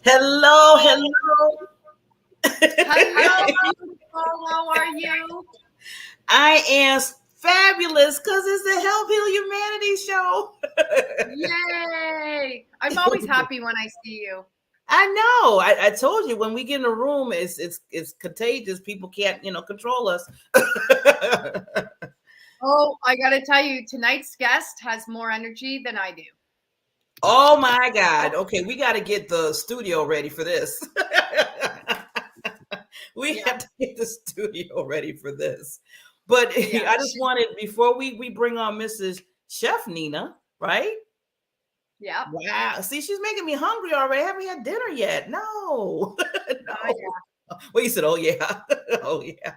Hello, hello. Hello, beautiful. How are you? I am fabulous because it's the Help Heal Humanity show. Yay! I'm always happy when I see you. I know. I told you when we get in a room, it's contagious. People can't control us. Oh, I got to tell you, tonight's guest has more energy than I do. Oh my God. Okay, we got to get the studio ready for this. We Yeah, have to get the studio ready for this. But yeah, I just wanted before we bring on Mrs. Chef Nina, right? yeah. Wow. See, she's making me hungry already. I haven't had dinner yet. No. Oh, No. Well, you said, oh yeah. Oh yeah.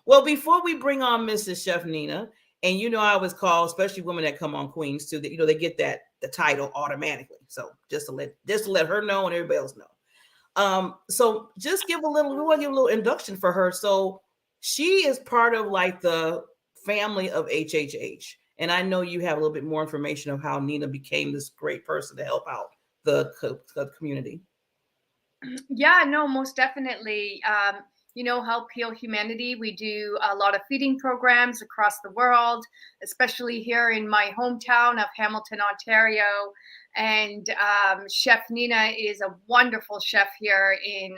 Well, before we bring on Mrs. Chef Nina, and I always call, especially women that come on Queens too, that they get the title automatically. So just to let her know and everybody else know. So just give a little, we want to give a little induction for her. So she is part of like the family of HHH. And I know you have a little bit more information of how Nina became this great person to help out the community. yeah. No, most definitely. Help Heal Humanity. We do a lot of feeding programs across the world, especially here in my hometown of Hamilton, Ontario. And Chef Nina is a wonderful chef here in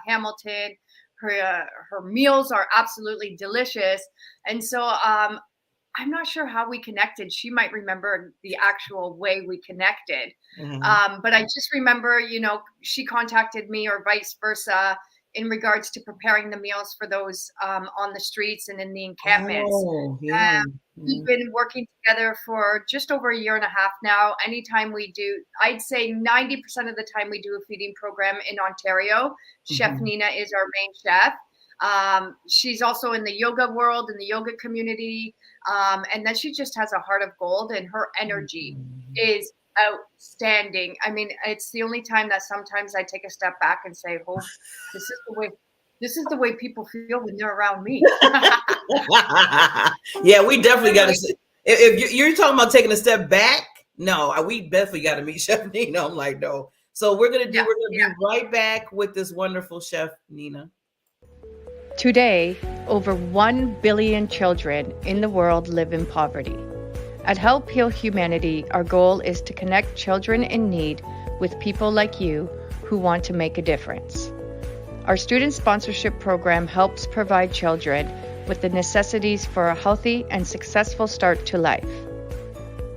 Hamilton. Her meals are absolutely delicious, and so I'm not sure how we connected. She might remember the actual way we connected. Mhm. But I just remember, she contacted me or vice versa in regards to preparing the meals for those on the streets and in the encampments. Oh, Uh, yeah. we've Mhm. been working together for just over a year and a half now. Anytime we do, I'd say 90% of the time we do a feeding program in Ontario, Chef Mhm. Nina is our main chef. She's also in the yoga world, in the yoga community. And then she just has a heart of gold, and her energy Mhm. is outstanding. I mean, it's the only time that sometimes I take a step back and say, "Oh, this is the way. This is the way people feel when they're around me." Yeah, we definitely got to. Like, If you're talking about taking a step back, no, we definitely got to meet Chef Nina. I'm like, no. So yeah, we're gonna be right back with this wonderful Chef Nina. Today, over 1 billion children in the world live in poverty. At Help Heal Humanity, our goal is to connect children in need with people like you who want to make a difference. Our student sponsorship program helps provide children with the necessities for a healthy and successful start to life.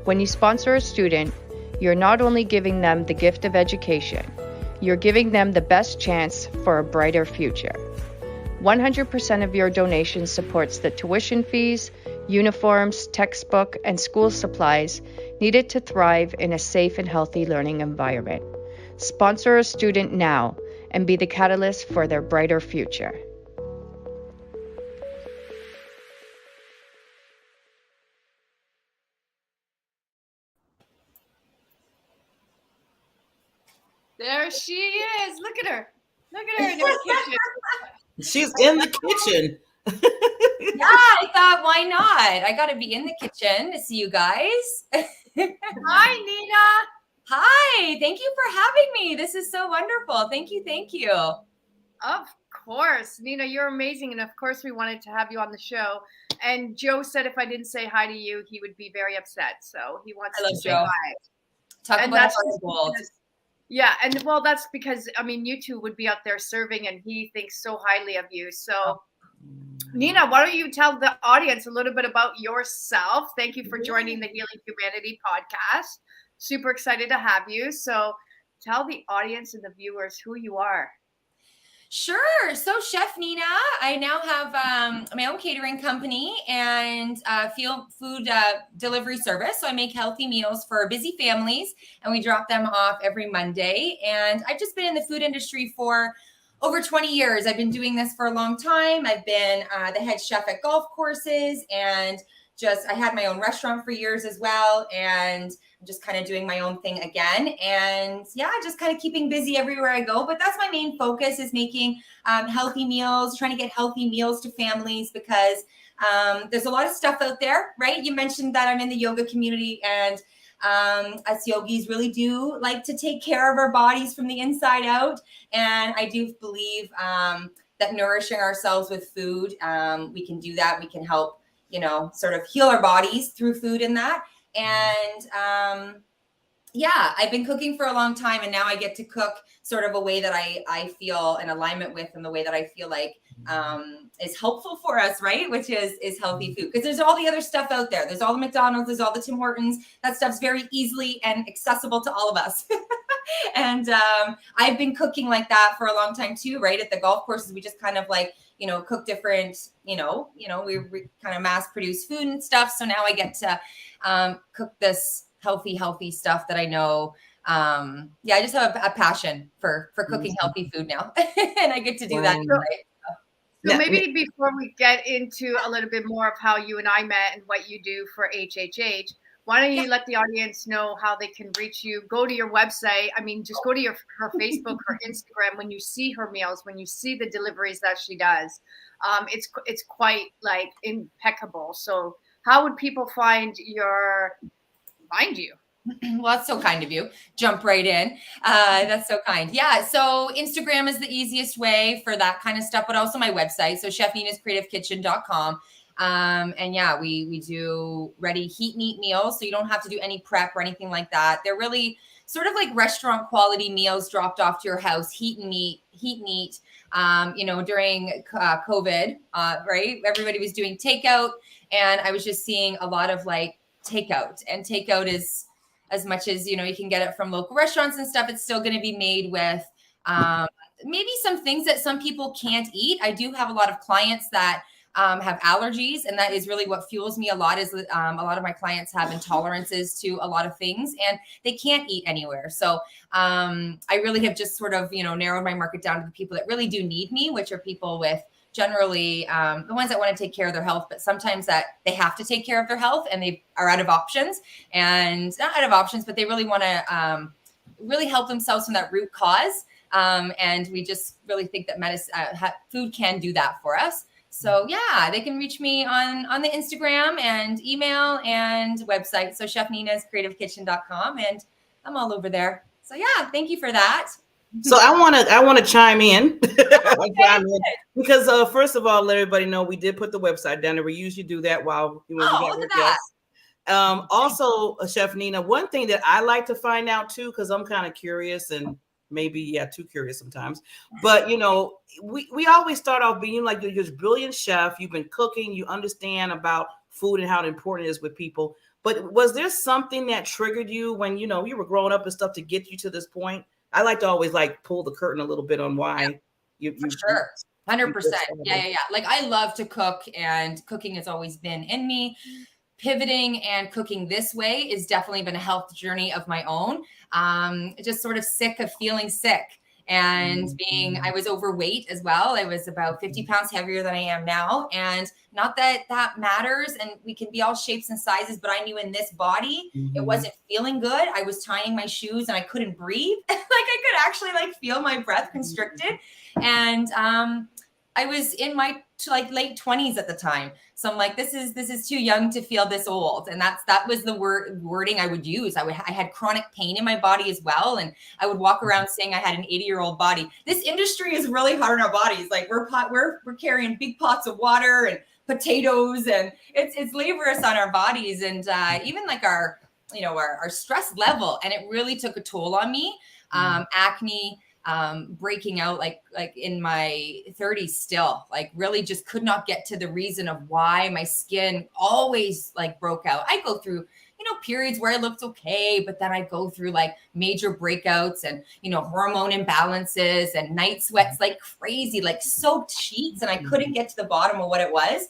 When you sponsor a student, you're not only giving them the gift of education, you're giving them the best chance for a brighter future. 100% of your donation supports the tuition fees, uniforms, textbook, and school supplies needed to thrive in a safe and healthy learning environment. Sponsor a student now and be the catalyst for their brighter future. there she is. Look at her. Look at her in her kitchen. She's in the kitchen. Yeah, I thought, why not? I got to be in the kitchen to see you guys. Hi, Nina. Hi, thank you for having me. This is so wonderful. Thank you. Thank you. Of course, Nina, you're amazing, and of course, we wanted to have you on the show. And Joe said if I didn't say hi to you, he would be very upset. So he wants I to love say Joe. hi. Talk And about a that's heart just of gold. because, yeah, and well, that's because I mean, you two would be out there serving, and he thinks so highly of you. So, Nina, why don't you tell the audience a little bit about yourself? Thank you for joining the Healing Humanity podcast. Super excited to have you. So, tell the audience and the viewers who you are. Sure. So, Chef Nina, I now have my own catering company and food delivery service. So, I make healthy meals for busy families and we drop them off every Monday. And I've just been in the food industry for over 20 years. I've been doing this for a long time. I've been the head chef at golf courses and I had my own restaurant for years as well. And I'm just kind of doing my own thing again. And yeah, just kind of keeping busy everywhere I go. But that's my main focus is making healthy meals, trying to get healthy meals to families because there's a lot of stuff out there, right? You mentioned that I'm in the yoga community and Us yogis really do like to take care of our bodies from the inside out. And I do believe that nourishing ourselves with food, we can do that. We can help, sort of heal our bodies through food and that. And yeah, I've been cooking for a long time, and now I get to cook sort of a way that I feel in alignment with, and the way that I feel like is helpful for us, right? Which is healthy food. Because there's all the other stuff out there. There's all the McDonald's, there's all the Tim Hortons. That stuff's very easily and accessible to all of us. And I've been cooking like that for a long time too, right? At the golf courses, we just kind of like, cook different, we kind of mass produce food and stuff. So now I get to cook this healthy stuff that I know. I just have a passion for cooking healthy food now. And I get to do that. So maybe before we get into a little bit more of how you and I met and what you do for HHH, why don't you let the audience know how they can reach you? Go to your website. I mean, just go to her Facebook, her Instagram. When you see her meals, when you see the deliveries that she does, it's quite like impeccable. So how would people find you? Well, that's so kind of you. Jump right in. That's so kind. Yeah. So Instagram is the easiest way for that kind of stuff, but also my website. So chefninascreativekitchen.com. And yeah, we do ready heat and eat meals. So you don't have to do any prep or anything like that. They're really sort of like restaurant quality meals dropped off to your house, heat and eat. During COVID, right? Everybody was doing takeout, and I was just seeing a lot of like takeout, and takeout is, as much as, you can get it from local restaurants and stuff, it's still going to be made with maybe some things that some people can't eat. I do have a lot of clients that have allergies, and that is really what fuels me a lot, is a lot of my clients have intolerances to a lot of things, and they can't eat anywhere. So I really have just sort of, narrowed my market down to the people that really do need me, which are people with generally the ones that want to take care of their health, but sometimes that they have to take care of their health and they are out of options, and not out of options, but they really want to really help themselves from that root cause. And we just really think that food can do that for us. So yeah, they can reach me on the Instagram and email and website. So chefninascreativekitchen.com, and I'm all over there. So yeah, thank you for that. So I want to chime in. Because first of all, let everybody know we did put the website down, and we usually do that while we get our guests. Also, Chef Nina, one thing that I like to find out too, because I'm kind of curious and maybe too curious sometimes, but we always start off being like, you're this brilliant chef, you've been cooking, you understand about food and how important it is with people. But was there something that triggered you when you were growing up and stuff to get you to this point? I like to always like pull the curtain a little bit on why you sure. 100%. Yeah. Like I love to cook, and cooking has always been in me. Pivoting and cooking this way is definitely been a health journey of my own. Just sort of sick of feeling sick, and I was overweight as well. I was about 50 pounds heavier than I am now. And not that that matters, and we can be all shapes and sizes, but I knew in this body, it wasn't feeling good. I was tying my shoes and I couldn't breathe. Like I could actually like feel my breath constricted. And I was in my late 20s at the time. So I'm like, this is too young to feel this old. And that was the wording I would use. I had chronic pain in my body as well. And I would walk around saying I had an 80-year-old body. This industry is really hard on our bodies. Like we're carrying big pots of water and potatoes, and it's laborious on our bodies. And even like our stress level. And it really took a toll on me. Acne, breaking out like in my 30s still, like really just could not get to the reason of why my skin always like broke out. I go through, periods where I looked okay, but then I go through like major breakouts and, hormone imbalances and night sweats like crazy, like soaked sheets. And I couldn't get to the bottom of what it was.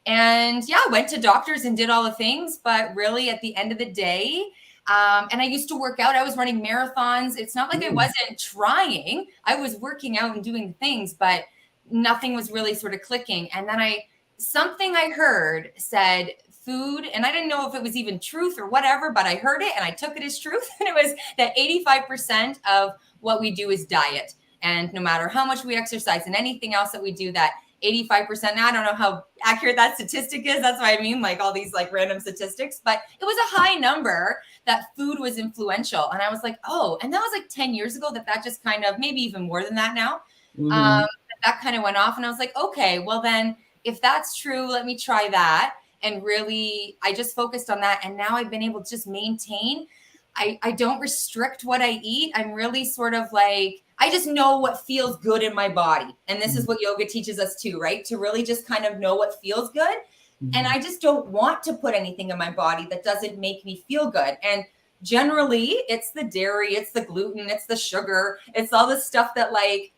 And yeah, went to doctors and did all the things, but really at the end of the day, and I used to work out. I was running marathons. It's not like I wasn't trying. I was working out and doing things, but nothing was really sort of clicking. And then something I heard said food, and I didn't know if it was even truth or whatever, but I heard it and I took it as truth. And it was that 85% of what we do is diet. And no matter how much we exercise and anything else that we do, that 85%. Now I don't know how accurate that statistic is. That's what I mean, like all these like random statistics, but it was a high number that food was influential. And I was like, oh, and that was like 10 years ago that just kind of, maybe even more than that now, that kind of went off. And I was like, okay, well then if that's true, let me try that. And really, I just focused on that. And now I've been able to just maintain. I don't restrict what I eat. I'm really sort of like, I just know what feels good in my body. And this is what yoga teaches us too, right? To really just kind of know what feels good. And I just don't want to put anything in my body that doesn't make me feel good. And generally it's the dairy, it's the gluten, it's the sugar, it's all the stuff that like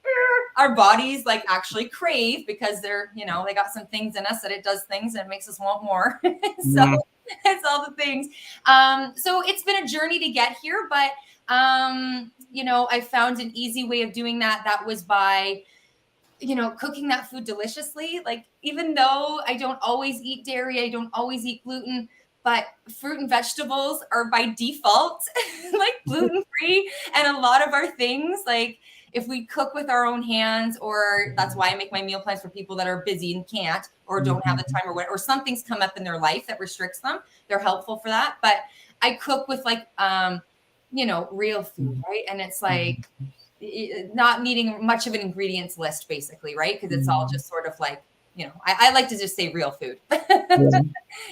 our bodies like actually crave because they're, you know, they got some things in us that it does things and it makes us want more. So it's all the things. So it's been a journey to get here, but you know, I found an easy way of doing that. That was by, you know, cooking that food deliciously. Like, even though I don't always eat dairy, I don't always eat gluten, but fruit and vegetables are by default like gluten-free. And a lot of our things, like if we cook with our own hands, or that's why I make my meal plans for people that are busy and can't, or don't have the time or what, or something's come up in their life that restricts them. They're helpful for that. But I cook with like, you know, real food, right? And it's like not needing much of an ingredients list, basically, right? Because it's all just sort of like, you know, I like to just say real food.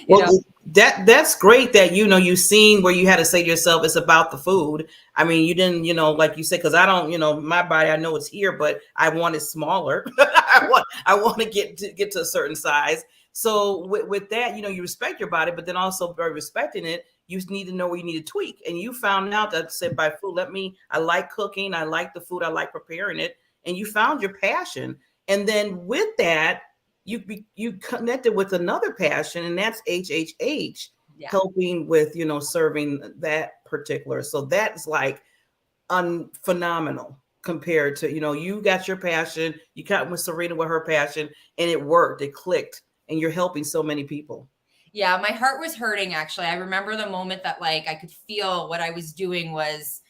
Well, that's great that, you know, you've seen where you had to say to yourself, it's about the food. I mean, you didn't, you know, like you said, because I don't, you know, my body, I know it's here, but I want it smaller. I want to get to a certain size. So with that, you know, you respect your body, but then also by respecting it, you need to know where you need to tweak. And you found out that said by food, I like cooking. I like the food. I like preparing it. And you found your passion. And then with that, you connected with another passion, and that's HHH, helping with, you know, serving that particular. So that's like phenomenal compared to, you know, you got your passion, you got with Serena with her passion, and it worked, it clicked, and you're helping so many people. Yeah, my heart was hurting, actually. I remember the moment that like I could feel what I was doing was,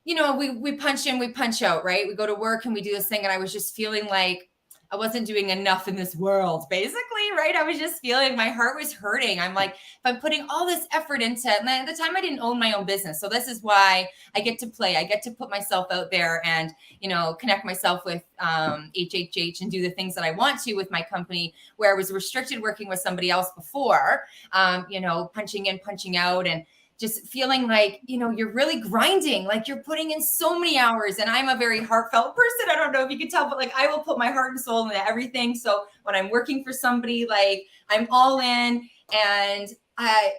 you know, we punch in, we punch out, right? We go to work and we do this thing, and I was just feeling like I wasn't doing enough in this world, basically, right? I was just feeling my heart was hurting. I'm like, if I'm putting all this effort into it, and at the time I didn't own my own business. So this is why I get to play. I get to put myself out there and, you know, connect myself with HHH and do the things that I want to with my company, where I was restricted working with somebody else before, you know, punching in, punching out, and just feeling like, you know, you're really grinding, like you're putting in so many hours. And I'm a very heartfelt person. I don't know if you can tell, but like I will put my heart and soul into everything. So when I'm working for somebody, like I'm all in, and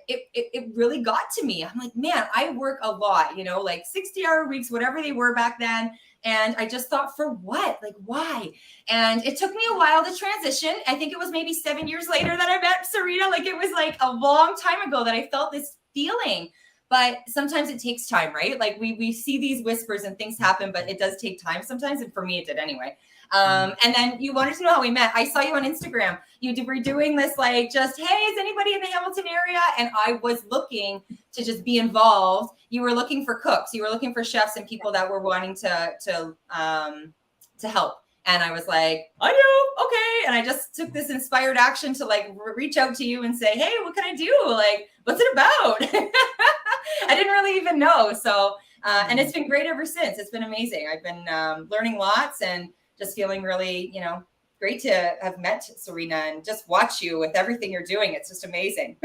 it really got to me. I'm like, man, I work a lot, you know, like 60-hour weeks, whatever they were back then. And I just thought, for what? Like, why? And it took me a while to transition. I think it was maybe 7 years later that I met Serena. Like it was like a long time ago that I felt this feeling, but sometimes it takes time, right? Like we see these whispers and things happen, but it does take time sometimes. And for me, it did anyway. And then you wanted to know how we met. I saw you on Instagram. You were doing this, like, just, hey, is anybody in the Hamilton area? And I was looking to just be involved. You were looking for cooks. You were looking for chefs and people that were wanting to help. And I was like, I know, okay. And I just took this inspired action to like reach out to you and say, hey, what can I do? Like, what's it about? I didn't really even know. So, and it's been great ever since. It's been amazing. I've been learning lots and just feeling really, you know, great to have met Serena and just watch you with everything you're doing. It's just amazing.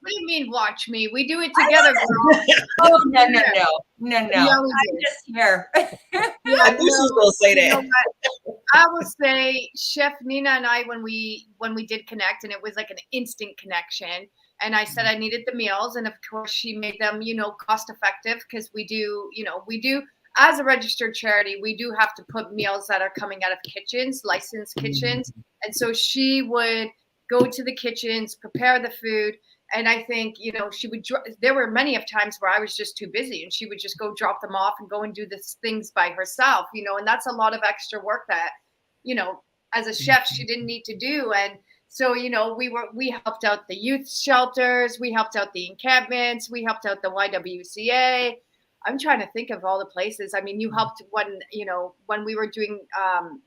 What do you mean, watch me? We do it together, girl. Oh, no. I'm just here. I knew she was going to say that. I will say Chef Nina and I, when we did connect, and it was like an instant connection, and I said I needed the meals, and of course she made them, you know, cost effective, because we do as a registered charity, we do have to put meals that are coming out of kitchens, licensed kitchens. And so she would go to the kitchens, prepare the food. And I think, you know, she would, there were many of times where I was just too busy, and she would just go drop them off and go and do these things by herself, you know, and that's a lot of extra work that, you know, as a chef, she didn't need to do. And so, you know, we helped out the youth shelters, we helped out the encampments, we helped out the YWCA. I'm trying to think of all the places. I mean, you helped when we were doing,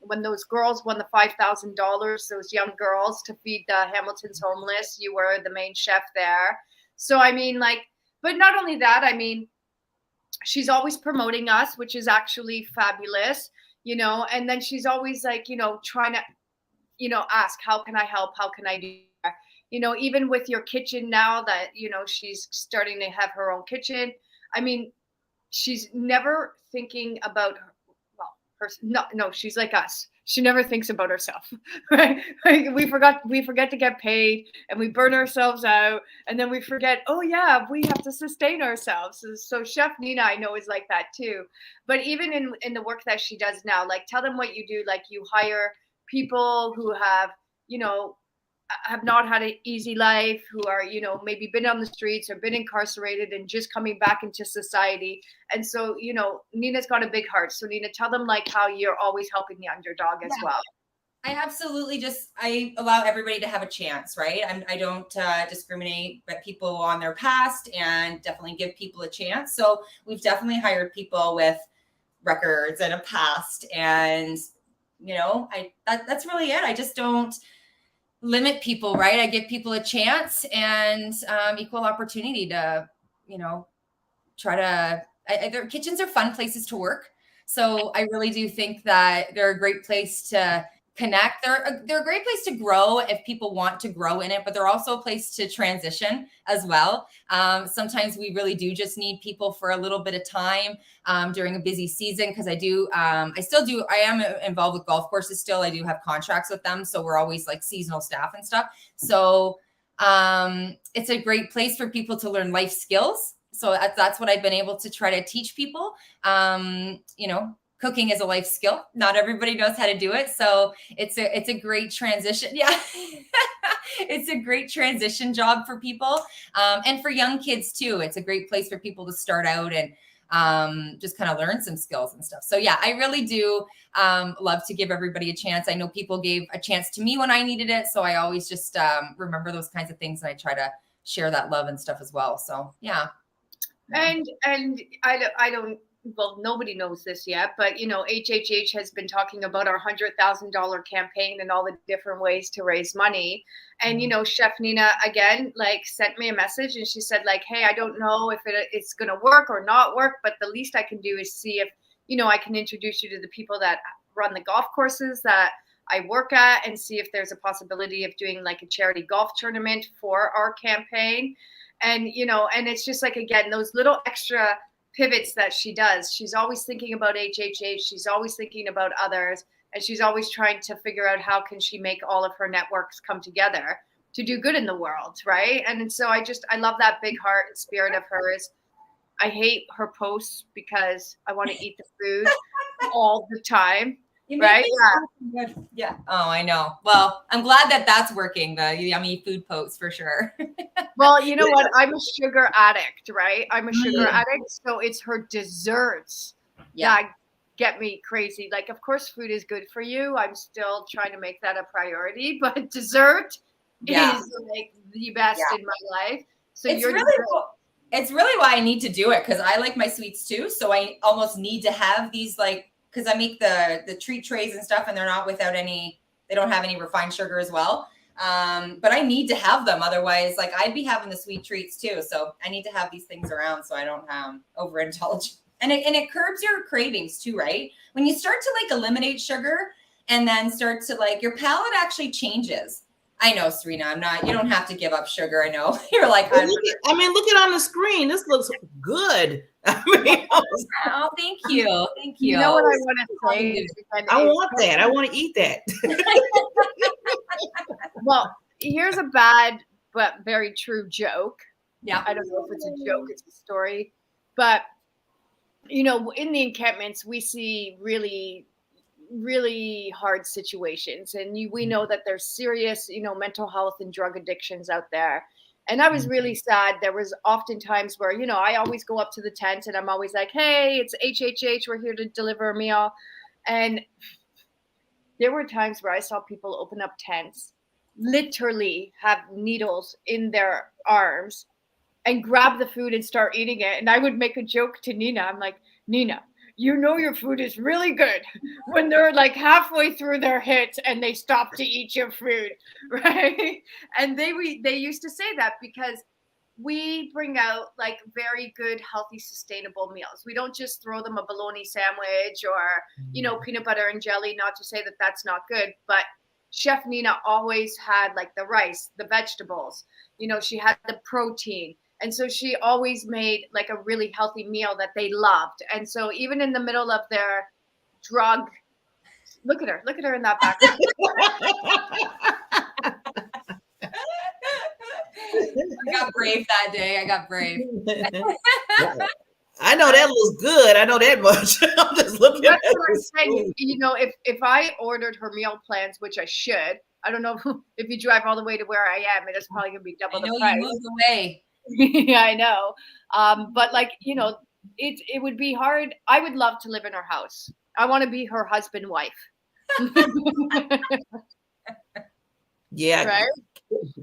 when those girls won the $5,000, those young girls to feed the Hamilton's homeless, you were the main chef there. So, I mean, like, but not only that, I mean, she's always promoting us, which is actually fabulous, and then she's always like, trying to, ask, how can I help? How can I do that? Even with your kitchen now that, she's starting to have her own kitchen. I mean, she's never thinking about no, she's like us. She never thinks about herself, right? Like we forget to get paid, and we burn ourselves out, and then we forget, oh yeah, we have to sustain ourselves. So Chef Nina, I know, is like that too. But even in the work that she does now, like, tell them what you do. Like, you hire people who have not had an easy life, who are, maybe been on the streets or been incarcerated and just coming back into society. And so, Nina's got a big heart. So Nina, tell them like how you're always helping the underdog as well. I absolutely I allow everybody to have a chance, right? I don't discriminate but people on their past, and definitely give people a chance. So we've definitely hired people with records and a past, and that's really it. I just don't limit people, right? I give people a chance and equal opportunity to, try to. Their kitchens are fun places to work, so I really do think that they're a great place to connect. They're a great place to grow if people want to grow in it, but they're also a place to transition as well. Sometimes we really do just need people for a little bit of time during a busy season, because I am involved with golf courses still. I do have contracts with them, so we're always like seasonal staff and stuff. So it's a great place for people to learn life skills. So that's what I've been able to try to teach people. Cooking is a life skill. Not everybody knows how to do it. So it's a great transition. Yeah. It's a great transition job for people. And for young kids too. It's a great place for people to start out and just kind of learn some skills and stuff. So yeah, I really do love to give everybody a chance. I know people gave a chance to me when I needed it. So I always just remember those kinds of things, and I try to share that love and stuff as well. So yeah. And I don't, well, nobody knows this yet, but HHH has been talking about our $100,000 campaign and all the different ways to raise money. And Chef Nina again sent me a message, and she said hey, I don't know if it's going to work or not work, but the least I can do is see if I can introduce you to the people that run the golf courses that I work at, and see if there's a possibility of doing a charity golf tournament for our campaign. And and it's just again, those little extra pivots that she does. She's always thinking about HHH. She's always thinking about others, and she's always trying to figure out how can she make all of her networks come together to do good in the world, right? And so I love that big heart and spirit of hers. I hate her posts because I want to eat the food all the time. Right? Yeah. Yeah. Oh, I know. Well, I'm glad that that's working, the yummy food posts for sure. Well, you know what? I'm a sugar addict, right? I'm a sugar addict. So it's her desserts that get me crazy. Of course, food is good for you. I'm still trying to make that a priority, but dessert is the best in my life. So it's really why I need to do it, because I like my sweets too. So I almost need to have these because I make the treat trays and stuff, and they're not they don't have any refined sugar as well. But I need to have them. Otherwise, I'd be having the sweet treats too. So I need to have these things around so I don't overindulge. And it curbs your cravings too, right? When you start to eliminate sugar and then start to your palate actually changes. I know, Serena, you don't have to give up sugar. I know you're look it on the screen. This looks good. Oh, thank you. Thank you. You know what I want to say? I want that. I want to eat that. Well, here's a bad but very true joke. Yeah. I don't know if it's a joke, it's a story. But, in the encampments, we see really, really hard situations. And we know that there's serious, mental health and drug addictions out there. And I was really sad. There was often times where, I always go up to the tent and I'm always like, hey, it's HHH. We're here to deliver a meal. And there were times where I saw people open up tents, literally have needles in their arms, and grab the food and start eating it. And I would make a joke to Nina. I'm like, Nina, you know your food is really good when they're like halfway through their hit and they stop to eat your food, right? And they used to say that because we bring out like very good, healthy, sustainable meals. We don't just throw them a bologna sandwich or, peanut butter and jelly, not to say that that's not good, but Chef Nina always had like the rice, the vegetables, she had the protein. And so she always made like a really healthy meal that they loved. And so even in the middle of their drug, look at her in that background. I got brave that day. I got brave. I know that looks good. I know that much. I'm just looking That's at what I'm this saying. food. If I ordered her meal plans, which I should, I don't know if you drive all the way to where I am, it is probably going to be double the price. You moved away. Yeah, I know. But like, it would be hard. I would love to live in her house. I want to be her husband, wife. Yeah. Right?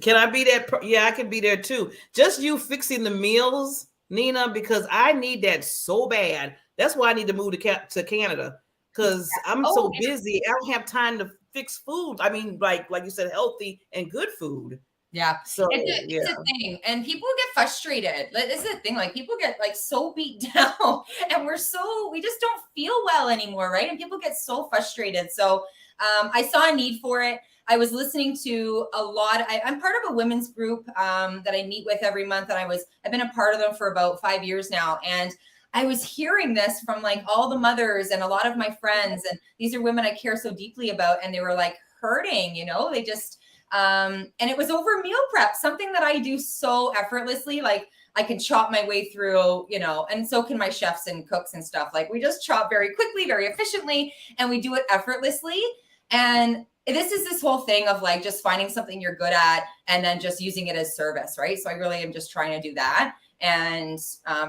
Can I be there? Yeah, I can be there too. Just you fixing the meals, Nina, because I need that so bad. That's why I need to move to Canada, because I'm so busy. I don't have time to fix food. I mean, like you said, healthy and good food. Yeah. So it's a thing. And people get frustrated. This is the thing. Like people get like so beat down and we just don't feel well anymore. Right. And people get so frustrated. So I saw a need for it. I was listening to a lot. I'm part of a women's group that I meet with every month. And I've been a part of them for about 5 years now. And I was hearing this from like all the mothers and a lot of my friends. And these are women I care so deeply about. And they were like hurting, they just, and it was over meal prep, something that I do so effortlessly. Like I can chop my way through, and so can my chefs and cooks and stuff. Like we just chop very quickly, very efficiently, and we do it effortlessly. And this whole thing of like just finding something you're good at and then just using it as service, right? So I really am just trying to do that and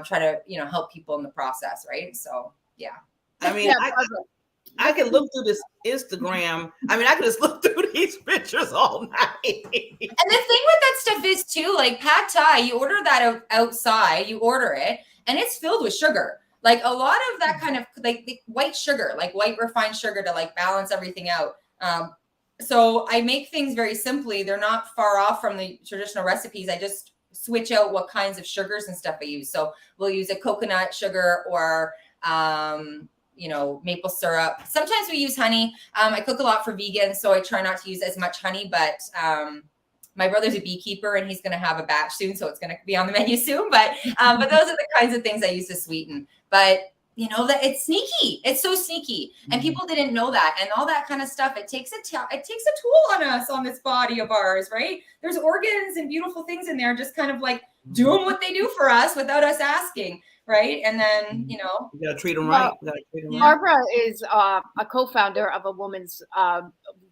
try to, help people in the process, right? So yeah. I mean, I can look through this Instagram. I mean, I can just look through these pictures all night. And the thing with that stuff is too, like pad thai, you order that outside, you order it, and it's filled with sugar. Like a lot of that kind of like the white sugar, like white refined sugar to like balance everything out. So I make things very simply. They're not far off from the traditional recipes. I just switch out what kinds of sugars and stuff I use. So we'll use a coconut sugar or maple syrup. Sometimes we use honey. I cook a lot for vegans, so I try not to use as much honey, but my brother's a beekeeper and he's going to have a batch soon, so it's going to be on the menu soon. But those are the kinds of things I use to sweeten. But that it's sneaky. It's so sneaky, and people didn't know that, and all that kind of stuff. It takes a toll on us, on this body of ours, right? There's organs and beautiful things in there, just kind of like doing what they do for us without us asking. Right. And then, you gotta treat them right. Barbara is a co-founder of a women's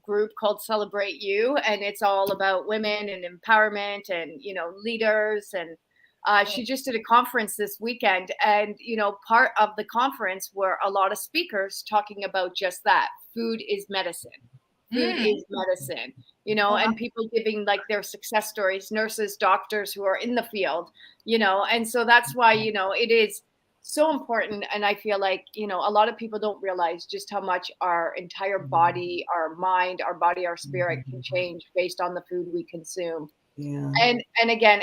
group called Celebrate You. And it's all about women and empowerment and, leaders. And she just did a conference this weekend. And, part of the conference were a lot of speakers talking about just that. Food is medicine. Food is medicine, and people giving like their success stories, nurses, doctors who are in the field, and so that's why, it is so important. And I feel like, a lot of people don't realize just how much our entire body, our mind, our body, our spirit can change based on the food we consume. Yeah. And again,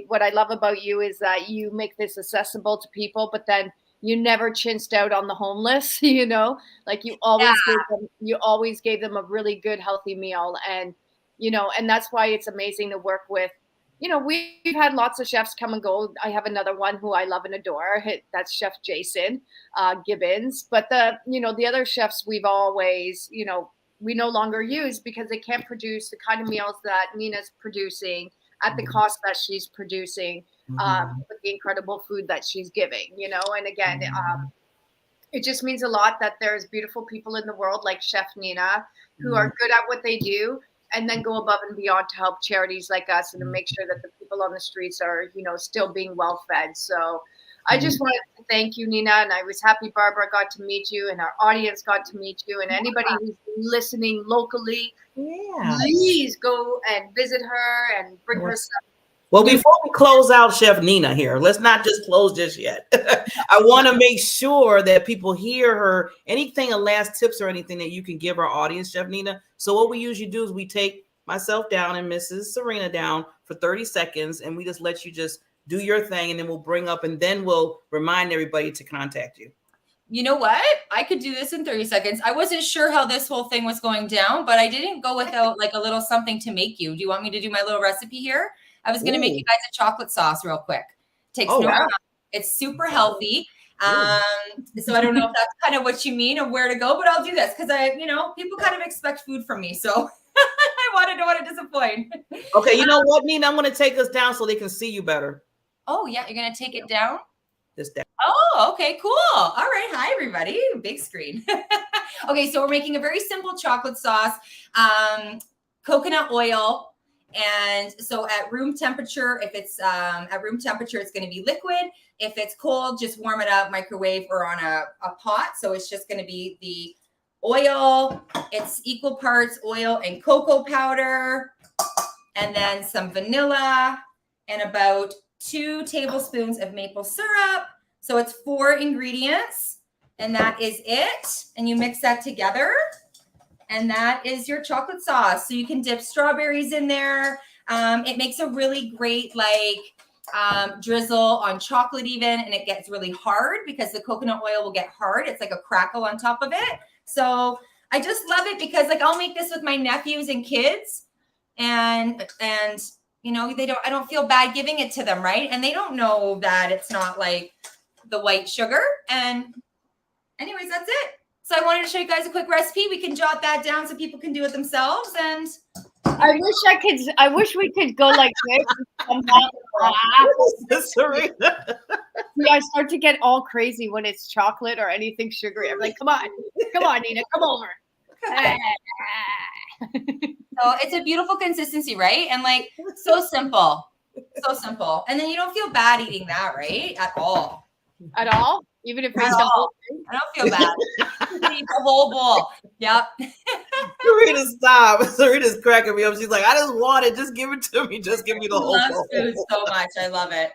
what I love about you is that you make this accessible to people, but then you never chinched out on the homeless, like you always gave them a really good, healthy meal. And, and that's why it's amazing to work with, we've had lots of chefs come and go. I have another one who I love and adore. That's Chef Jason Gibbons. But the other chefs we've always, we no longer use because they can't produce the kind of meals that Nina's producing at the cost that she's producing. With the incredible food that she's giving, and again, it just means a lot that there's beautiful people in the world like Chef Nina who are good at what they do and then go above and beyond to help charities like us and to make sure that the people on the streets are, still being well fed. So I just wanted to thank you, Nina, and I was happy Barbara got to meet you and our audience got to meet you, and anybody who's listening locally, please go and visit her and bring her some Well, before we close out Chef Nina here, let's not just close just yet. I want to make sure that people hear her, anything, last tips or anything that you can give our audience, Chef Nina. So what we usually do is we take myself down and Mrs. Serena down for 30 seconds, and we just let you just do your thing, and then we'll bring up, and then we'll remind everybody to contact you. You know what? I could do this in 30 seconds. I wasn't sure how this whole thing was going down, but I didn't go without like a little something to make you. Do you want me to do my little recipe here? I was going to make you guys a chocolate sauce real quick. Takes no time. It's super healthy. So I don't know if that's kind of what you mean or where to go, but I'll do this because people kind of expect food from me. So I don't want to disappoint. Okay. You know what, Nina? I'm going to take us down so they can see you better. Oh yeah. You're going to take it down? Just down. Oh, okay, cool. All right. Hi, everybody. Big screen. Okay. So we're making a very simple chocolate sauce, coconut oil. And so at room temperature, if it's at room temperature, it's going to be liquid. If it's cold, just warm it up, microwave or on a pot. So it's just going to be the oil. It's equal parts oil and cocoa powder, and then some vanilla and about 2 tablespoons of maple syrup. So it's 4 ingredients, and that is it. And you mix that together. And that is your chocolate sauce. So you can dip strawberries in there. It makes a really great drizzle on chocolate even, and it gets really hard because the coconut oil will get hard. It's like a crackle on top of it. So I just love it because I'll make this with my nephews and kids, and I don't feel bad giving it to them, right? And they don't know that it's not like the white sugar. And anyways, that's it. So I wanted to show you guys a quick recipe. We can jot that down so people can do it themselves. And I wish we could go like this. Serena. Yeah, I start to get all crazy when it's chocolate or anything sugary. I'm like, come on, Nina, come over. So it's a beautiful consistency, right? And so simple. And then you don't feel bad eating that, right? At all. At all? Even if it's the whole thing? I don't feel bad. You can eat the whole bowl. Yep. Serena, stop. Serena's cracking me up. She's like, I just want it. Just give it to me. Just give me the whole bowl. I love food so much. I love it.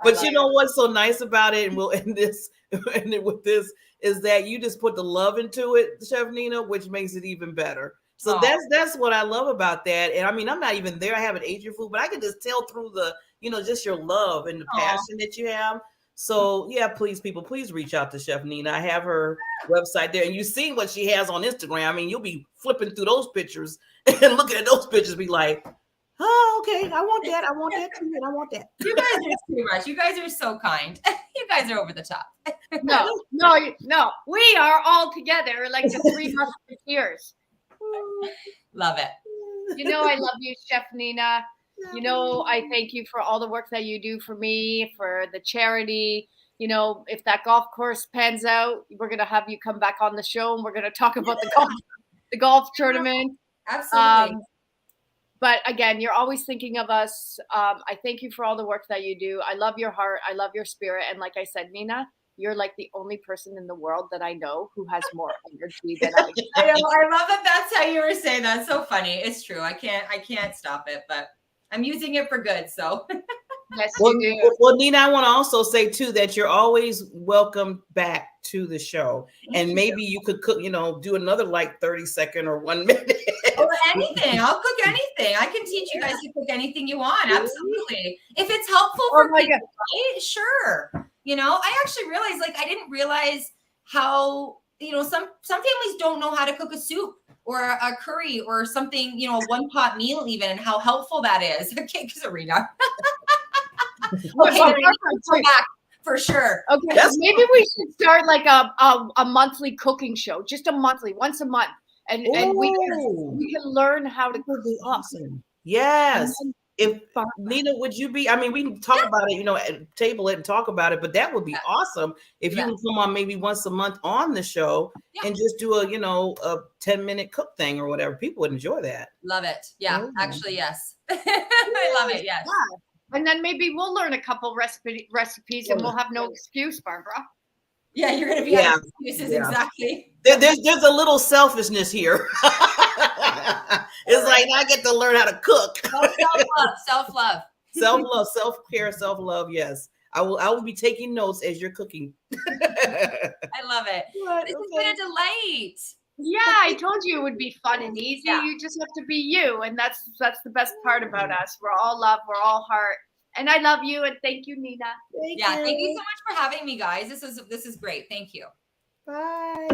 But you know what's so nice about it, and we'll end it with this, is that you just put the love into it, Chef Nina, which makes it even better. So that's what I love about that. And I mean, I'm not even there. I haven't ate your food, but I can just tell through the, just your love and the passion that you have. So yeah, please reach out to Chef Nina. I have her website there, and you see what she has on Instagram. I mean, you'll be flipping through those pictures and looking at those pictures, be like, oh, okay, I want that. I want that too, and I want that. You guys are too much. You guys are so kind. You guys are over the top. No. We are all together like the 3 Musketeers. Love it. I love you, Chef Nina. I thank you for all the work that you do for me, for the charity. If that golf course pans out, we're going to have you come back on the show, and we're going to talk about the golf tournament. Absolutely. But again, you're always thinking of us. I thank you for all the work that you do. I love your heart. I love your spirit. And like I said, Nina, you're like the only person in the world that I know who has more energy than I do. I love that. That's how you were saying that. So funny. It's true. I can't stop it, but I'm using it for good. So yes, you do. Well, Nina, I want to also say too that you're always welcome back to the show, and maybe you could cook, do another 30-second or 1 minute. Or anything. I'll cook anything. I can teach you guys to cook anything you want. Absolutely. If it's helpful for people, right? Sure. I actually realized, I didn't realize how, some families don't know how to cook a soup or a curry or something, a one-pot meal even, and how helpful that is. Okay, Serena. Okay, come back for sure. Okay, maybe we should start a monthly cooking show, just once a month, and we can learn how to cook. Awesome. Yes. If Nina, would you be? I mean, we can talk about it, table it and talk about it, but that would be awesome if you can come on maybe once a month on the show and just do a 10-minute cook thing or whatever. People would enjoy that. Love it. Yeah, actually, yes. I love it. Yes. Yeah. And then maybe we'll learn a couple recipes, and we'll have no excuse, Barbara. Yeah, you're gonna be having excuses, exactly. There's a little selfishness here. It's like I get to learn how to cook. Self-love. Self-love, self-care, self-love. Yes. I will be taking notes as you're cooking. I love it. What? This has Okay. been a delight. Yeah, I told you it would be fun and easy. Yeah. You just have to be you, and that's the best part about us. We're all love, we're all heart, and I love you, and thank you, Nina. Thank you so much for having me, guys. This is great. Thank you. Bye.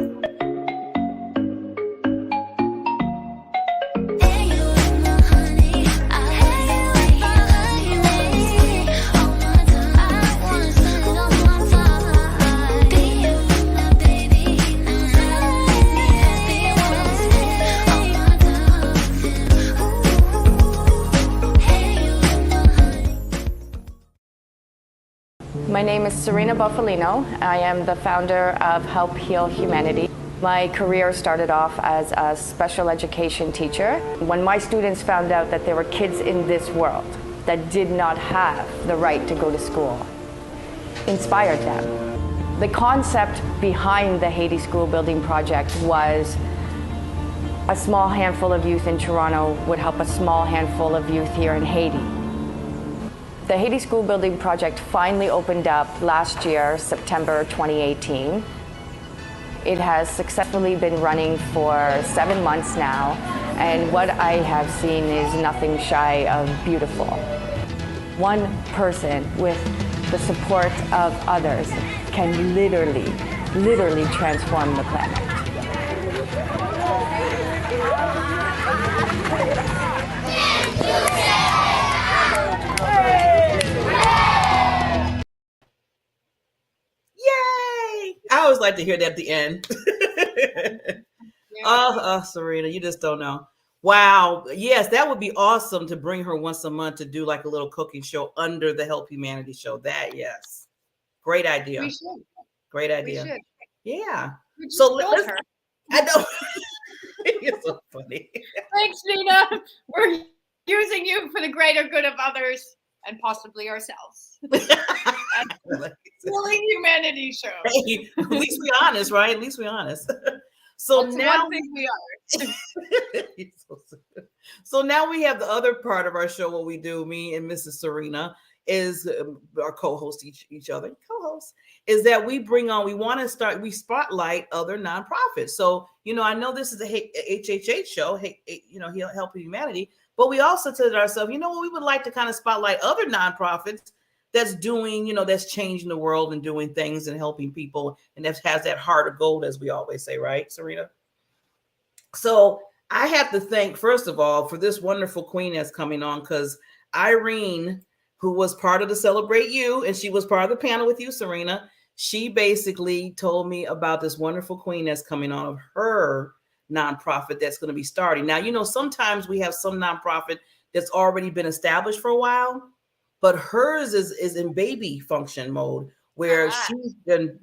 My name is Serena Bufalino. I am the founder of Help Heal Humanity. My career started off as a special education teacher. When my students found out that there were kids in this world that did not have the right to go to school, inspired them. The concept behind the Haiti School Building Project was a small handful of youth in Toronto would help a small handful of youth here in Haiti. The Haiti School Building Project finally opened up last year, September 2018. It has successfully been running for 7 months now, and what I have seen is nothing shy of beautiful. One person with the support of others can literally transform the planet. Yay! I always like to hear that at the end. Serena, you just don't know. Wow. Yes, that would be awesome to bring her once a month to do like a little cooking show under the Help Humanity show. That, yes. Great idea. We should. Great idea. We should. Yeah. We just So told let's, her. I know. You're so funny. Thanks, Nina. We're using you for the greater good of others and possibly ourselves. Healing Humanity show. Hey, at least we're honest, right? At least we're honest. So That's now one thing we are. So now we have the other part of our show. What we do, me and Mrs. Serena, is our co-host each other. Co-host is that we bring on. We spotlight other nonprofits. So I know this is a HHH show. Helping Humanity. But we also said to ourselves, what, we would like to kind of spotlight other nonprofits that's doing, that's changing the world and doing things and helping people, and that has that heart of gold, as we always say, right, Serena? So I have to thank, first of all, for this wonderful queen that's coming on, because Irene, who was part of the Celebrate You, and she was part of the panel with you, Serena, she basically told me about this wonderful queen that's coming on of her nonprofit that's going to be starting. Now, sometimes we have some nonprofit that's already been established for a while, but hers is in baby function mode, where she's been,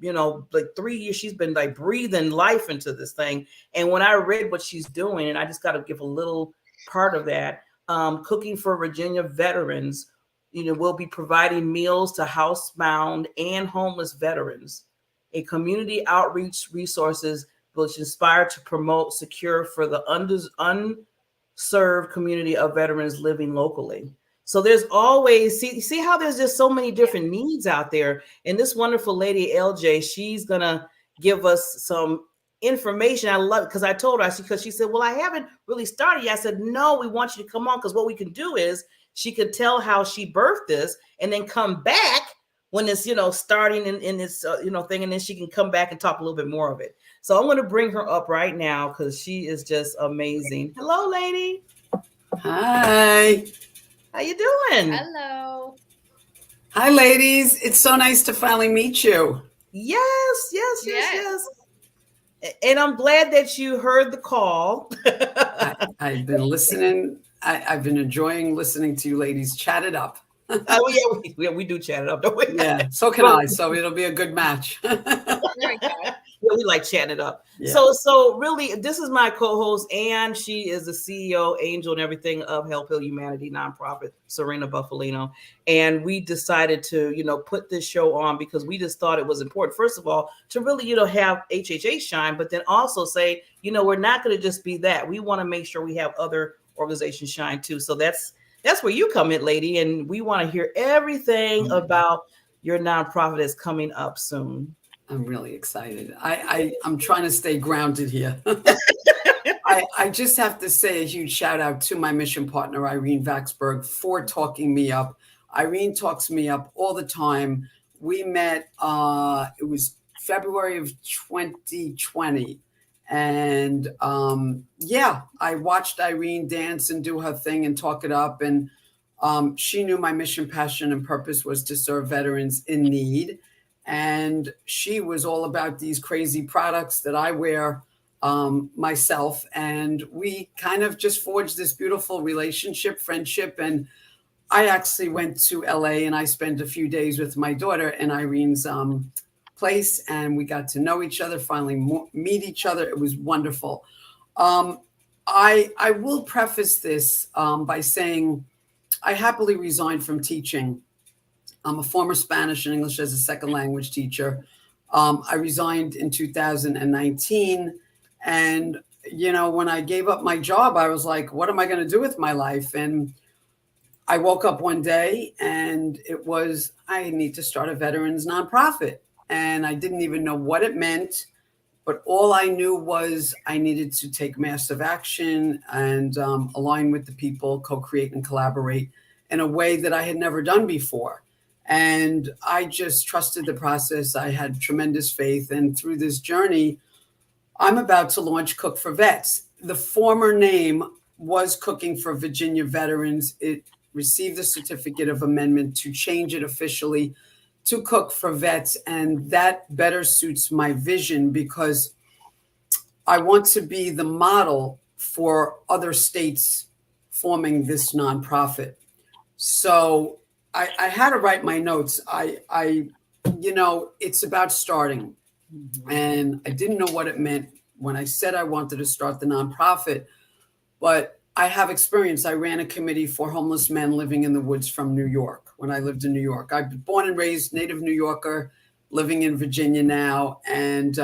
like 3 years, she's been like breathing life into this thing. And when I read what she's doing, and I just got to give a little part of that, Cooking for Virginia veterans, will be providing meals to housebound and homeless veterans, a community outreach resources which inspire to promote secure for the unserved community of veterans living locally. So there's always, see how there's just so many different needs out there. And this wonderful lady, LJ, she's going to give us some information. I love it, because I told her, because she said, well, I haven't really started yet. I said, no, we want you to come on, because what we can do is she could tell how she birthed this and then come back when it's, starting in this, thing. And then she can come back and talk a little bit more of it. So I'm going to bring her up right now, because she is just amazing. Hello, lady. Hi. How you doing? Hello. Hi, ladies. It's so nice to finally meet you. Yes. And I'm glad that you heard the call. I've been listening. I've been enjoying listening to you ladies chat it up. Oh, yeah, we do chat it up, don't we? Yeah, so can I. So it'll be a good match. There we go. Yeah, we like chatting it up. Yeah. So really, this is my co-host, and she is the CEO, angel, and everything of Help Heal Humanity nonprofit, Serena Bufalino. And we decided to, put this show on because we just thought it was important, first of all, to really, have HHH shine, but then also say, we're not going to just be that. We want to make sure we have other organizations shine too. So that's that's where you come in, lady. And we want to hear everything about your nonprofit that's coming up soon. I'm really excited. I'm trying to stay grounded here. I just have to say a huge shout out to my mission partner, Irene Vaxberg, for talking me up. Irene talks me up all the time. We met, it was February of 2020. And yeah, I watched Irene dance and do her thing and talk it up. And she knew my mission, passion, and purpose was to serve veterans in need. And she was all about these crazy products that I wear myself. And we kind of just forged this beautiful relationship, friendship. And I actually went to LA and I spent a few days with my daughter in Irene's place, and we got to know each other, finally meet each other. It was wonderful. I will preface this by saying I happily resigned from teaching. I'm a former Spanish and English as a second language teacher. I resigned in 2019. And, you know, when I gave up my job, I was like, what am I going to do with my life? And I woke up one day and it was, I need to start a veterans nonprofit. And I didn't even know what it meant. But all I knew was I needed to take massive action and align with the people, co-create and collaborate in a way that I had never done before. And I just trusted the process. I had tremendous faith. And through this journey, I'm about to launch Cook for Vets. The former name was Cooking for Virginia Veterans. It received the certificate of amendment to change it officially to Cook for Vets. And that better suits my vision because I want to be the model for other states forming this nonprofit. So I had to write my notes. You know, it's about starting. And I didn't know what it meant when I said I wanted to start the nonprofit, but I have experience. I ran a committee for homeless men living in the woods from New York when I lived in New York. I've been born and raised native New Yorker, living in Virginia now. And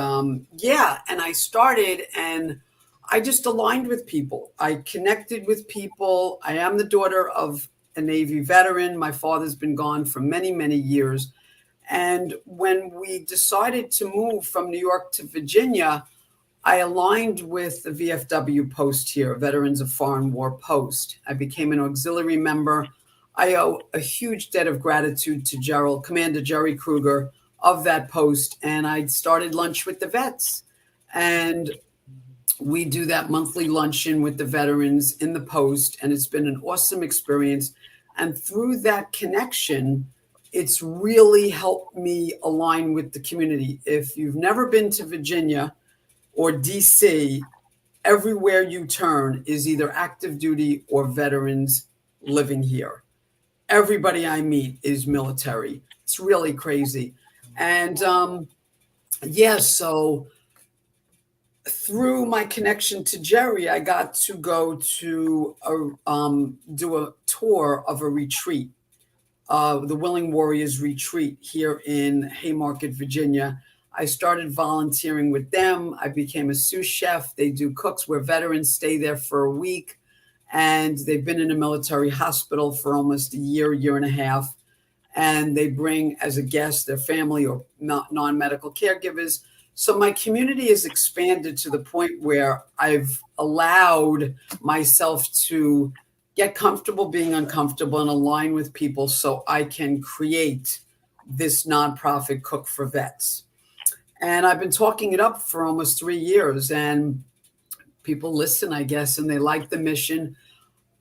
yeah, and I started and I just aligned with people. I connected with people. I am the daughter of a Navy veteran. My father's been gone for many, many years. And when we decided to move from New York to Virginia, I aligned with the VFW post here, Veterans of Foreign War Post. I became an auxiliary member. I owe a huge debt of gratitude to Commander Jerry Kruger of that post. And I started lunch with the vets. And we do that monthly luncheon with the veterans in the post. And it's been an awesome experience. And through that connection, it's really helped me align with the community. If you've never been to Virginia or DC, everywhere you turn is either active duty or veterans living here. Everybody I meet is military. It's really crazy. And yeah, so through my connection to Jerry, I got to go to do a tour of a retreat. The Willing Warriors Retreat here in Haymarket, Virginia. I started volunteering with them. I became a sous chef. They do cooks where veterans stay there for a week. And they've been in a military hospital for almost a year and a half. And they bring as a guest their family or non-medical caregivers. So my community has expanded to the point where I've allowed myself to get comfortable being uncomfortable and align with people so I can create this nonprofit Cook for Vets. And I've been talking it up for almost 3 years and people listen, I guess, and they like the mission.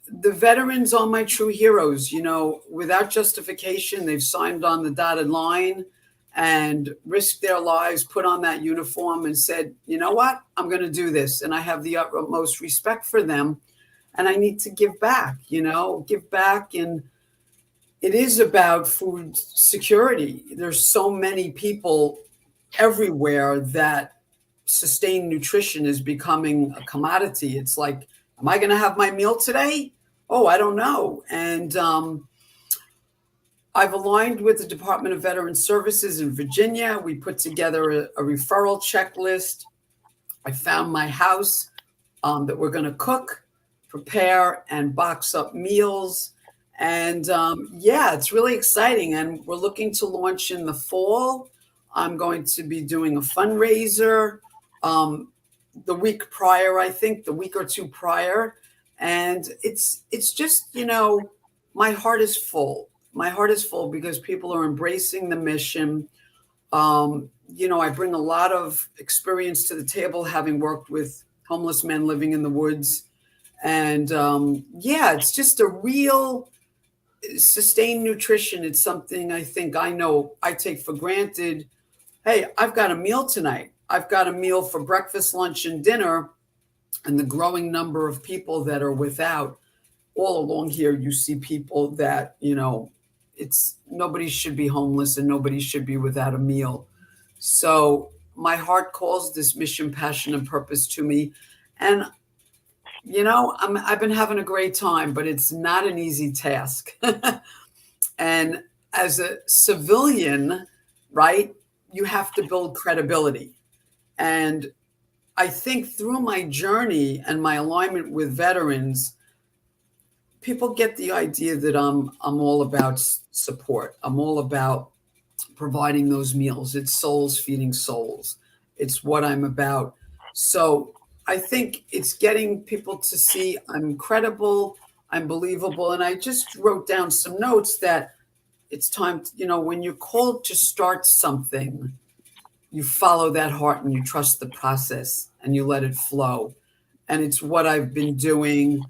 The veterans are my true heroes, you know, without justification, they've signed on the dotted line and risked their lives, put on that uniform and said, you know what, I'm going to do this. And I have the utmost respect for them. And I need to give back, you know, give back. And it is about food security. There's so many people everywhere that sustained nutrition is becoming a commodity. It's like, am I going to have my meal today? Oh, I don't know. And I've aligned with the Department of Veterans Services in Virginia. We put together a referral checklist. I found my house that we're going to cook, prepare, and box up meals. And yeah, it's really exciting. And we're looking to launch in the fall. I'm going to be doing a fundraiser the week prior, I think, the week or two prior. And it's just, my heart is full. My heart is full because people are embracing the mission. I bring a lot of experience to the table, having worked with homeless men living in the woods. And yeah, it's just a real sustained nutrition. It's something I know I take for granted. Hey, I've got a meal tonight. I've got a meal for breakfast, lunch, and dinner. And the growing number of people that are without. All along here, you see people that, it's nobody should be homeless and nobody should be without a meal. So my heart calls this mission, passion, and purpose to me. And, I've been having a great time, but it's not an easy task. And as a civilian, right, you have to build credibility. And I think through my journey and my alignment with veterans, people get the idea that I'm all about support. I'm all about providing those meals. It's souls feeding souls. It's what I'm about. So I think it's getting people to see I'm credible, I'm believable. And I just wrote down some notes that it's time, when you're called to start something, you follow that heart and you trust the process and you let it flow. And it's what I've been doing.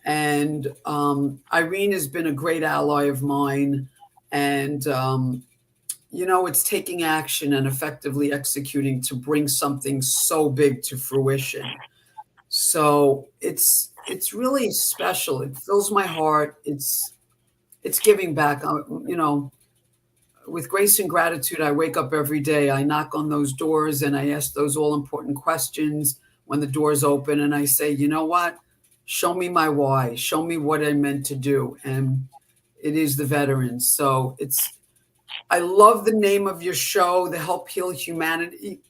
And Irene has been a great ally of mine. And, it's taking action and effectively executing to bring something so big to fruition. So it's really special. It fills my heart. It's giving back. With grace and gratitude, I wake up every day. I knock on those doors and I ask those all important questions when the doors open. And I say, you know what? Show me my why. Show me what I meant to do. And it is the veterans. So I love the name of your show, The Help Heal Humanity.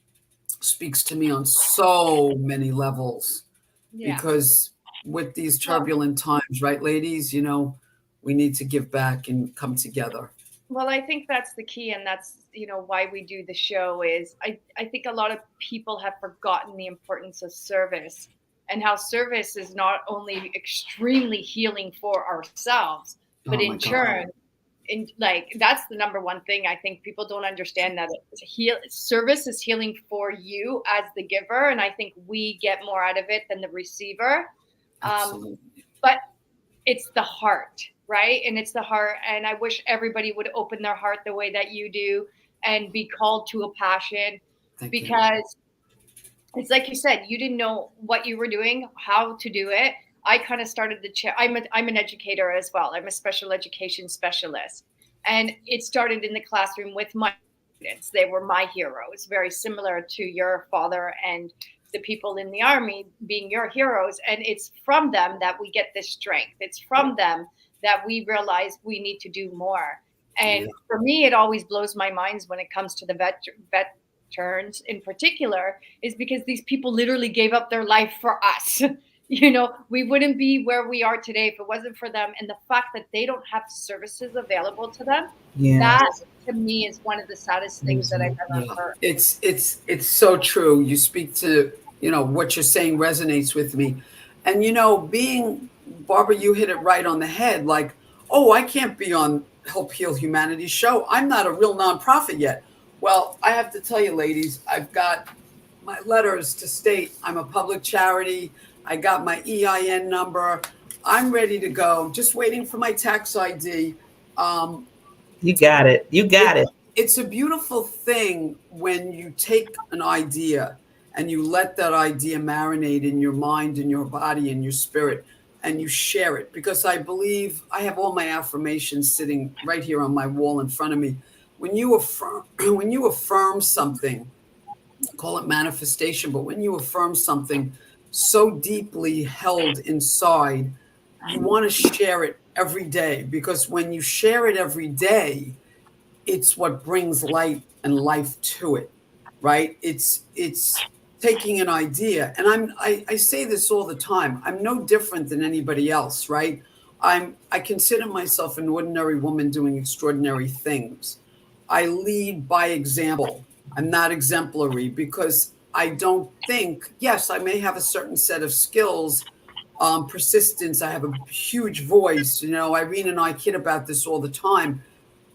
Speaks to me on so many levels. Yeah. Because with these turbulent times, right, ladies, we need to give back and come together. Well, I think that's the key. And that's, why we do the show is I think a lot of people have forgotten the importance of service and how service is not only extremely healing for ourselves, but in turn, that's the number one thing. I think people don't understand that service is healing for you as the giver. And I think we get more out of it than the receiver. But it's the heart, right? And it's the heart. And I wish everybody would open their heart the way that you do and be called to a passion. Because it's like you said, you didn't know what you were doing, how to do it. I kind of started I'm an educator as well. I'm a special education specialist. And it started in the classroom with my students. They were my heroes, very similar to your father and the people in the Army being your heroes. And it's from them that we get this strength. It's from them that we realize we need to do more. And for me, it always blows my mind when it comes to the veterans in particular, is because these people literally gave up their life for us. We wouldn't be where we are today if it wasn't for them. And the fact that they don't have services available to them, that to me is one of the saddest things that I've ever heard. It's so true. You speak to, what you're saying resonates with me. And, being Barbara, you hit it right on the head. Like, I can't be on Help Heal Humanity show. I'm not a real nonprofit yet. Well, I have to tell you, ladies, I've got my letters to state I'm a public charity. I got my EIN number. I'm ready to go. Just waiting for my tax ID. You got it. It's a beautiful thing when you take an idea and you let that idea marinate in your mind, in your body, in your spirit, and you share it. Because I believe I have all my affirmations sitting right here on my wall in front of me. When you affirm something, call it manifestation, but when you affirm something so deeply held inside, you want to share it every day, because when you share it every day, it's what brings light and life to it, right? It's taking an idea. And I say this all the time. I'm no different than anybody else, right? I consider myself an ordinary woman doing extraordinary things. I lead by example. I'm not exemplary because I don't think, yes, I may have a certain set of skills, persistence. I have a huge voice. Irene and I kid about this all the time.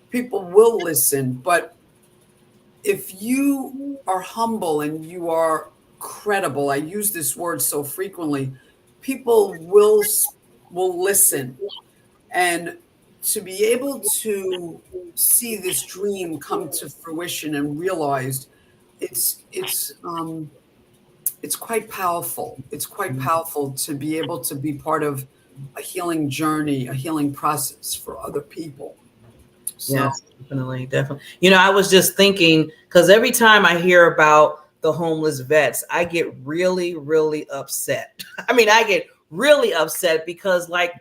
People will listen, but if you are humble and you are credible, I use this word so frequently, people will listen. And to be able to see this dream come to fruition and realized, it's quite powerful. It's quite powerful to be able to be part of a healing journey, a healing process for other people. So. Yes, definitely. I was just thinking, because every time I hear about the homeless vets, I get really, really upset. I mean, I get really upset because like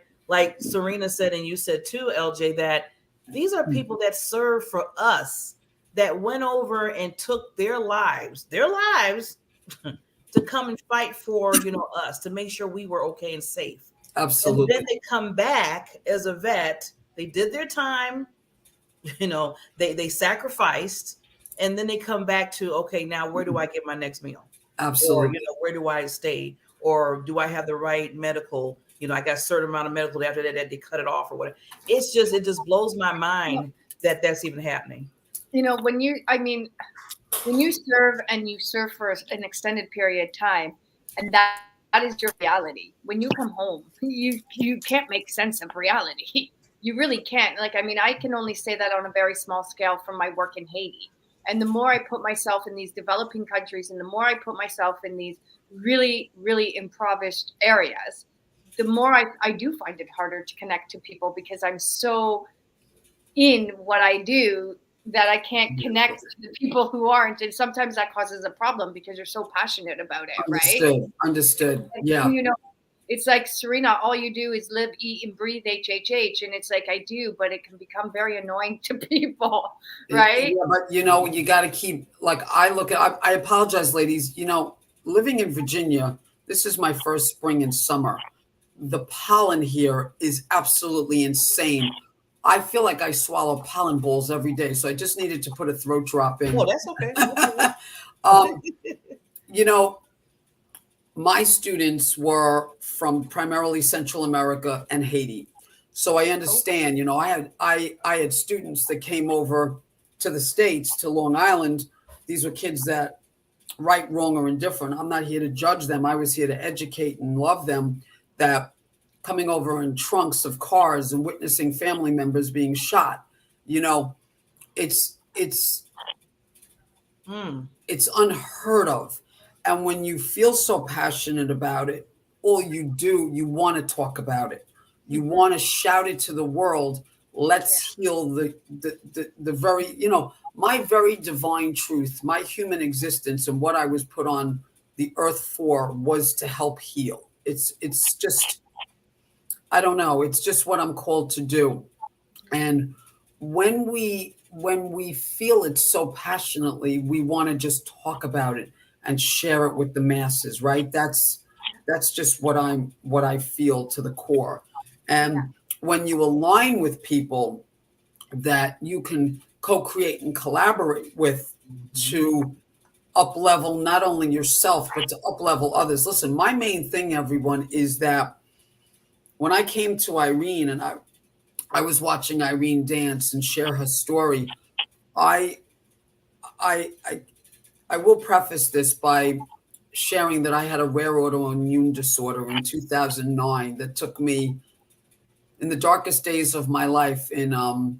Serena said, and you said too, LJ, that these are people that serve for us, that went over and took their lives to come and fight for, us, to make sure we were okay and safe. Absolutely. And then they come back as a vet, they did their time, they sacrificed, and then they come back to, okay, now where do I get my next meal? Absolutely. Or, where do I stay? Or do I have the right medical? I got a certain amount of medical, after that they cut it off or whatever. It just blows my mind that that's even happening. When you serve and you serve for an extended period of time, and that is your reality. When you come home, you can't make sense of reality. You really can't. I can only say that on a very small scale from my work in Haiti. And the more I put myself in these developing countries, and the more I put myself in these really, really impoverished areas, the more I do find it harder to connect to people, because I'm so in what I do that I can't connect to the people who aren't. And sometimes that causes a problem because you're so passionate about it, Understood. Yeah. It's like, Serena, all you do is live, eat, and breathe HHH. And it's like, I do, but it can become very annoying to people, right? Yeah, but, you got to keep, I apologize, ladies, living in Virginia, this is my first spring and summer. The pollen here is absolutely insane. I feel like I swallow pollen balls every day. So I just needed to put a throat drop in. Oh, that's okay. My students were from primarily Central America and Haiti. So I understand, I had students that came over to the States, to Long Island. These were kids that, right, wrong, or indifferent, I'm not here to judge them. I was here to educate and love them, that coming over in trunks of cars and witnessing family members being shot, it's unheard of. And when you feel so passionate about it, all you do, you want to talk about it. You want to shout it to the world. Let's heal the very, my very divine truth, my human existence, and what I was put on the earth for was to help heal. It's just, I don't know. It's just what I'm called to do. And when we feel it so passionately, we want to just talk about it and share it with the masses, right? That's just what I feel to the core. And when you align with people that you can co-create and collaborate with to up-level not only yourself, but to up-level others. Listen, my main thing, everyone, is that when I came to Irene and I was watching Irene dance and share her story, I will preface this by sharing that I had a rare autoimmune disorder in 2009 that took me in the darkest days of my life. I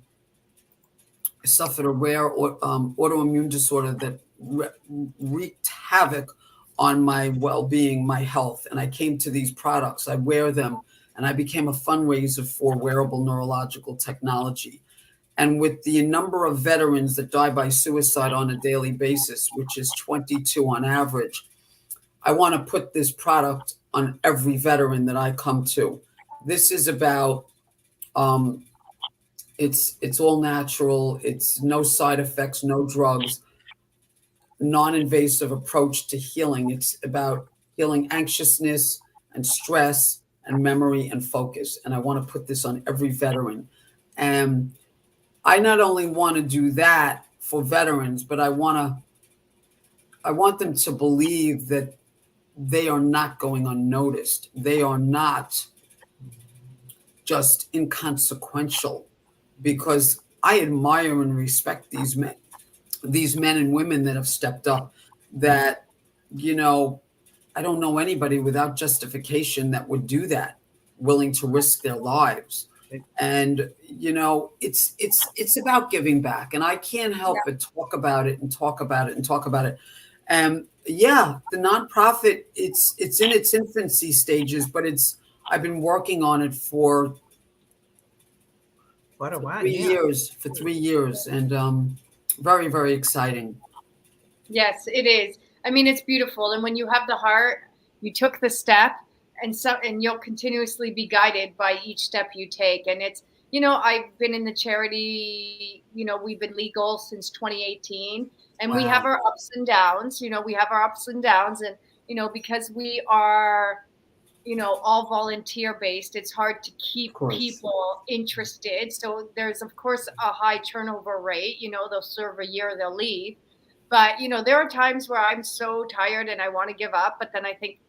suffered a rare autoimmune disorder that wreaked havoc on my well-being, my health. And I came to these products. I wear them, and I became a fundraiser for wearable neurological technology. And with the number of veterans that die by suicide on a daily basis, which is 22 on average, I want to put this product on every veteran that I come to. This is about, it's all natural. It's no side effects, no drugs, non-invasive approach to healing. It's about healing anxiousness and stress and memory and focus. And I want to put this on every veteran. And I not only want to do that for veterans, but I want them to believe that they are not going unnoticed. They are not just inconsequential, because I admire and respect these men and women that have stepped up, that, you know, I don't know anybody without justification that would do that, willing to risk their lives. And, you know, it's about giving back. And I can't help but talk about it and talk about it and talk about it. Yeah, the nonprofit, it's in its infancy stages, but I've been working on it for quite a while. 3 years, for 3 years. And very, very exciting. Yes, it is. I mean, it's beautiful. And when you have the heart, you took the step, and you'll continuously be guided by each step you take. And it's, you know, I've been in the charity, you know, we've been legal since 2018, and we have our ups and downs, you know, and, you know, because we are, you know, all volunteer based, it's hard to keep people interested. So there's, of course, a high turnover rate. You know, they'll serve a year, they'll leave. But, you know, there are times where I'm so tired and I want to give up, but then I think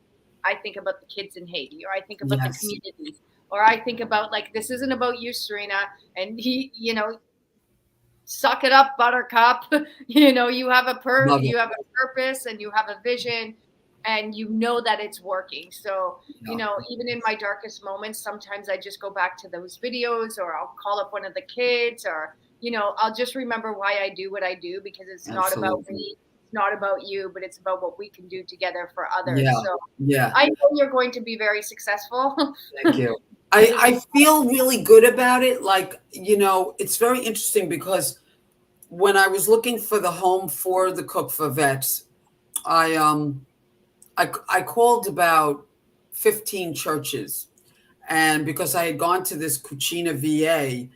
about the kids in Haiti, or I think about the communities, or I think about, like, this isn't about you, Serena, and he, you know, suck it up, buttercup. You know, you have a purpose and you have a vision, and you know that it's working. So, you know, even in my darkest moments, sometimes I just go back to those videos, or I'll call up one of the kids, or, you know, I'll just remember why I do what I do, because it's not about me, it's not about you, but it's about what we can do together for others. I know you're going to be very successful. Thank you. I feel really good about it. Like, you know, it's very interesting, because when I was looking for the home for the Cook for Vets, I called about 15 churches, and because I had gone to this Cucina VA,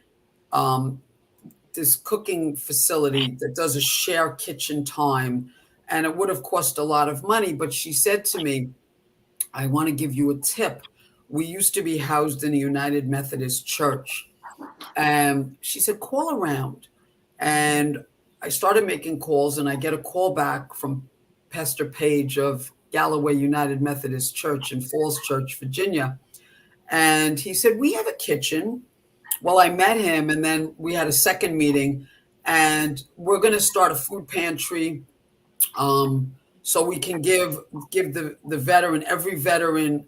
this cooking facility that does a share kitchen time, and it would have cost a lot of money. But she said to me, I want to give you a tip. We used to be housed in a United Methodist church. And she said, call around. And I started making calls, and I get a call back from Pastor Page of Galloway United Methodist Church in Falls Church, Virginia. And he said, we have a kitchen. Well, I met him, and then we had a second meeting, and we're going to start a food pantry, so we can give the veteran, every veteran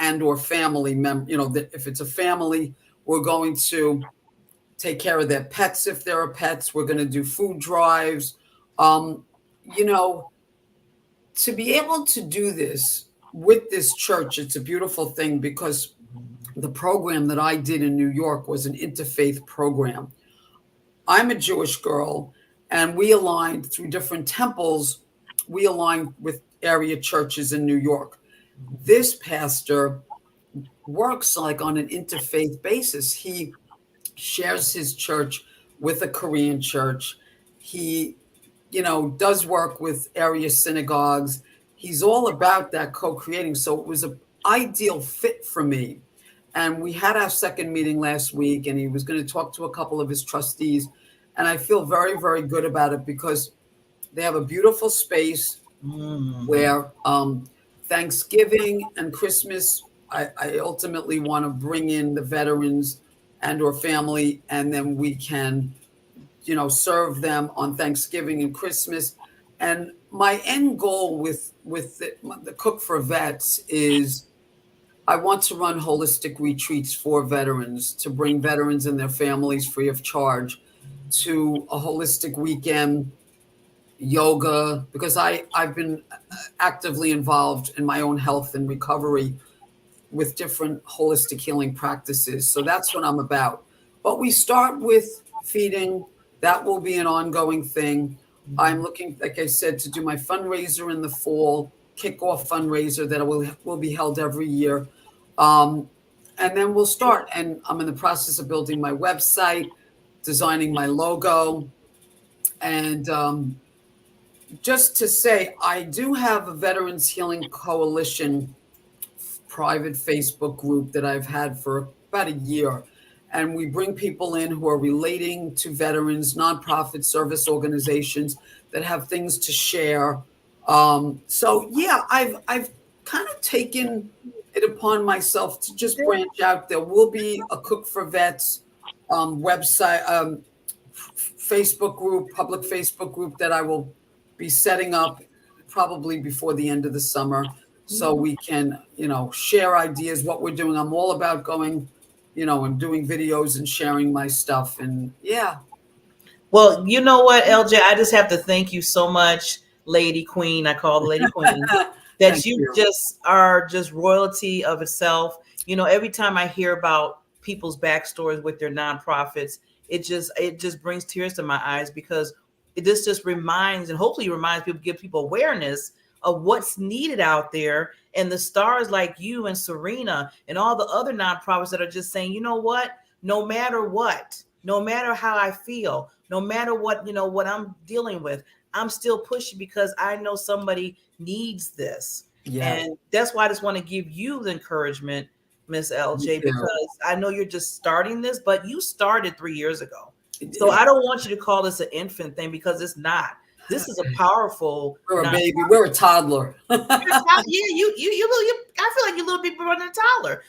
and or family member, you know, if it's a family, we're going to take care of their pets. If there are pets, we're going to do food drives. You know, to be able to do this with this church, it's a beautiful thing, because the program that I did in New York was an interfaith program. I'm a Jewish girl, and we aligned through different temples. We aligned with area churches in New York. This pastor works like on an interfaith basis. He shares his church with a Korean church. He, you know, does work with area synagogues. He's all about that co-creating. So it was an ideal fit for me. And we had our second meeting last week, and he was going to talk to a couple of his trustees. And I feel very, very good about it, because they have a beautiful space where Thanksgiving and Christmas, I ultimately want to bring in the veterans and or family, and then we can, you know, serve them on Thanksgiving and Christmas. And my end goal with the Cook for Vets is I want to run holistic retreats for veterans, to bring veterans and their families free of charge to a holistic weekend, yoga, because I've been actively involved in my own health and recovery with different holistic healing practices. So that's what I'm about. But we start with feeding. That will be an ongoing thing. I'm looking, like I said, to do my fundraiser in the fall, kickoff fundraiser that will be held every year. And then we'll start. And I'm in the process of building my website, designing my logo. And just to say, I do have a Veterans Healing Coalition private Facebook group that I've had for about a year. And we bring people in who are relating to veterans, nonprofit service organizations that have things to share. So yeah, I've kind of taken it upon myself to just branch out. There will be a Cook for Vets website, Facebook group, public Facebook group that I will be setting up probably before the end of the summer, so we can, share ideas, what we're doing. I'm all about going, and doing videos and sharing my stuff. And yeah. Well, you know what, LJ, I just have to thank you so much, Lady Queen. I call the Lady Queen. That you just are just royalty of itself. Every time I hear about people's backstories with their nonprofits, it just brings tears to my eyes, because this just reminds, and hopefully reminds people, give people awareness of what's needed out there, and the stars like you and Serena and all the other nonprofits that are just saying, you know what, no matter how I feel, no matter what I'm dealing with, I'm still pushing because I know somebody needs this. Yeah. And that's why I just want to give you the encouragement, Miss LJ, because I know you're just starting this, but you started 3 years ago. So I don't want you to call this an infant thing, because it's not. This is a powerful. We're a baby. We're a toddler. Yeah, you. I feel like you're a little bit more than a toddler.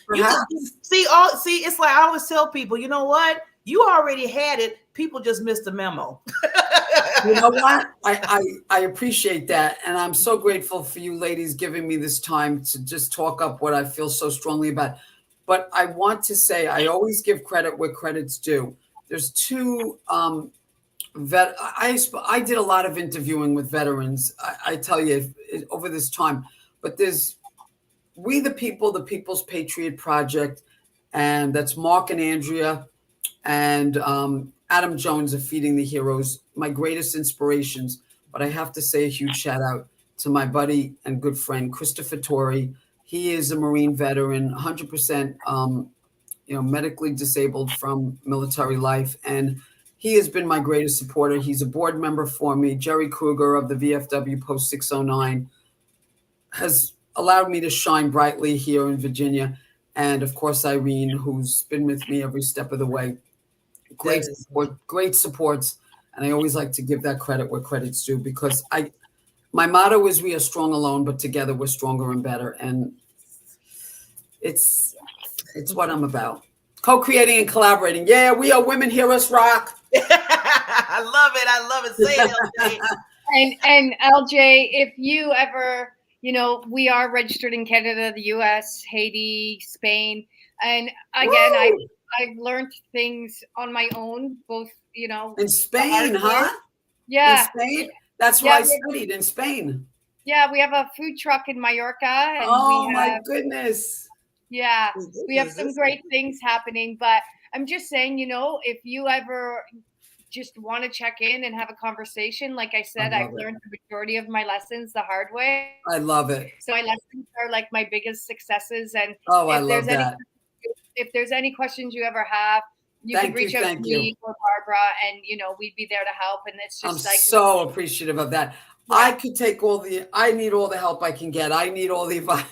See, it's like I always tell people, you know what? You already had it. People just missed the memo. You know what? I appreciate that. And I'm so grateful for you ladies giving me this time to just talk up what I feel so strongly about. But I want to say, I always give credit where credit's due. There's two I did a lot of interviewing with veterans, I tell you, over this time. But there's We the People, the People's Patriot Project, and that's Mark and Andrea and Adam Jones of Feeding the Heroes, my greatest inspirations. But I have to say a huge shout out to my buddy and good friend, Christopher Torrey. He is a Marine veteran, 100%, medically disabled from military life. And he has been my greatest supporter. He's a board member for me. Jerry Kruger of the VFW Post 609 has allowed me to shine brightly here in Virginia. And of course, Irene, who's been with me every step of the way. Great supports. And I always like to give that credit where credit's due, because my motto is we are strong alone, but together we're stronger and better. And it's what I'm about. Co-creating and collaborating. Yeah, we are women. Hear us rock. I love it. Say it, LJ. And LJ, if you ever, we are registered in Canada, the US, Haiti, Spain. And again, I've learned things on my own, both, in Spain, huh? Yeah. In Spain? That's where I studied, in Spain. Yeah, we have a food truck in Mallorca. And my goodness. Yeah, we have some great things happening. But I'm just saying, if you ever just want to check in and have a conversation, like I said, I've learned the majority of my lessons the hard way. I love it. So my lessons are like my biggest successes. And I love that. If there's any questions you ever have, you can reach out to me or Barbara, and we'd be there to help. And it's just I'm so appreciative of that. Yeah. I need all the help I can get. I need all the advice.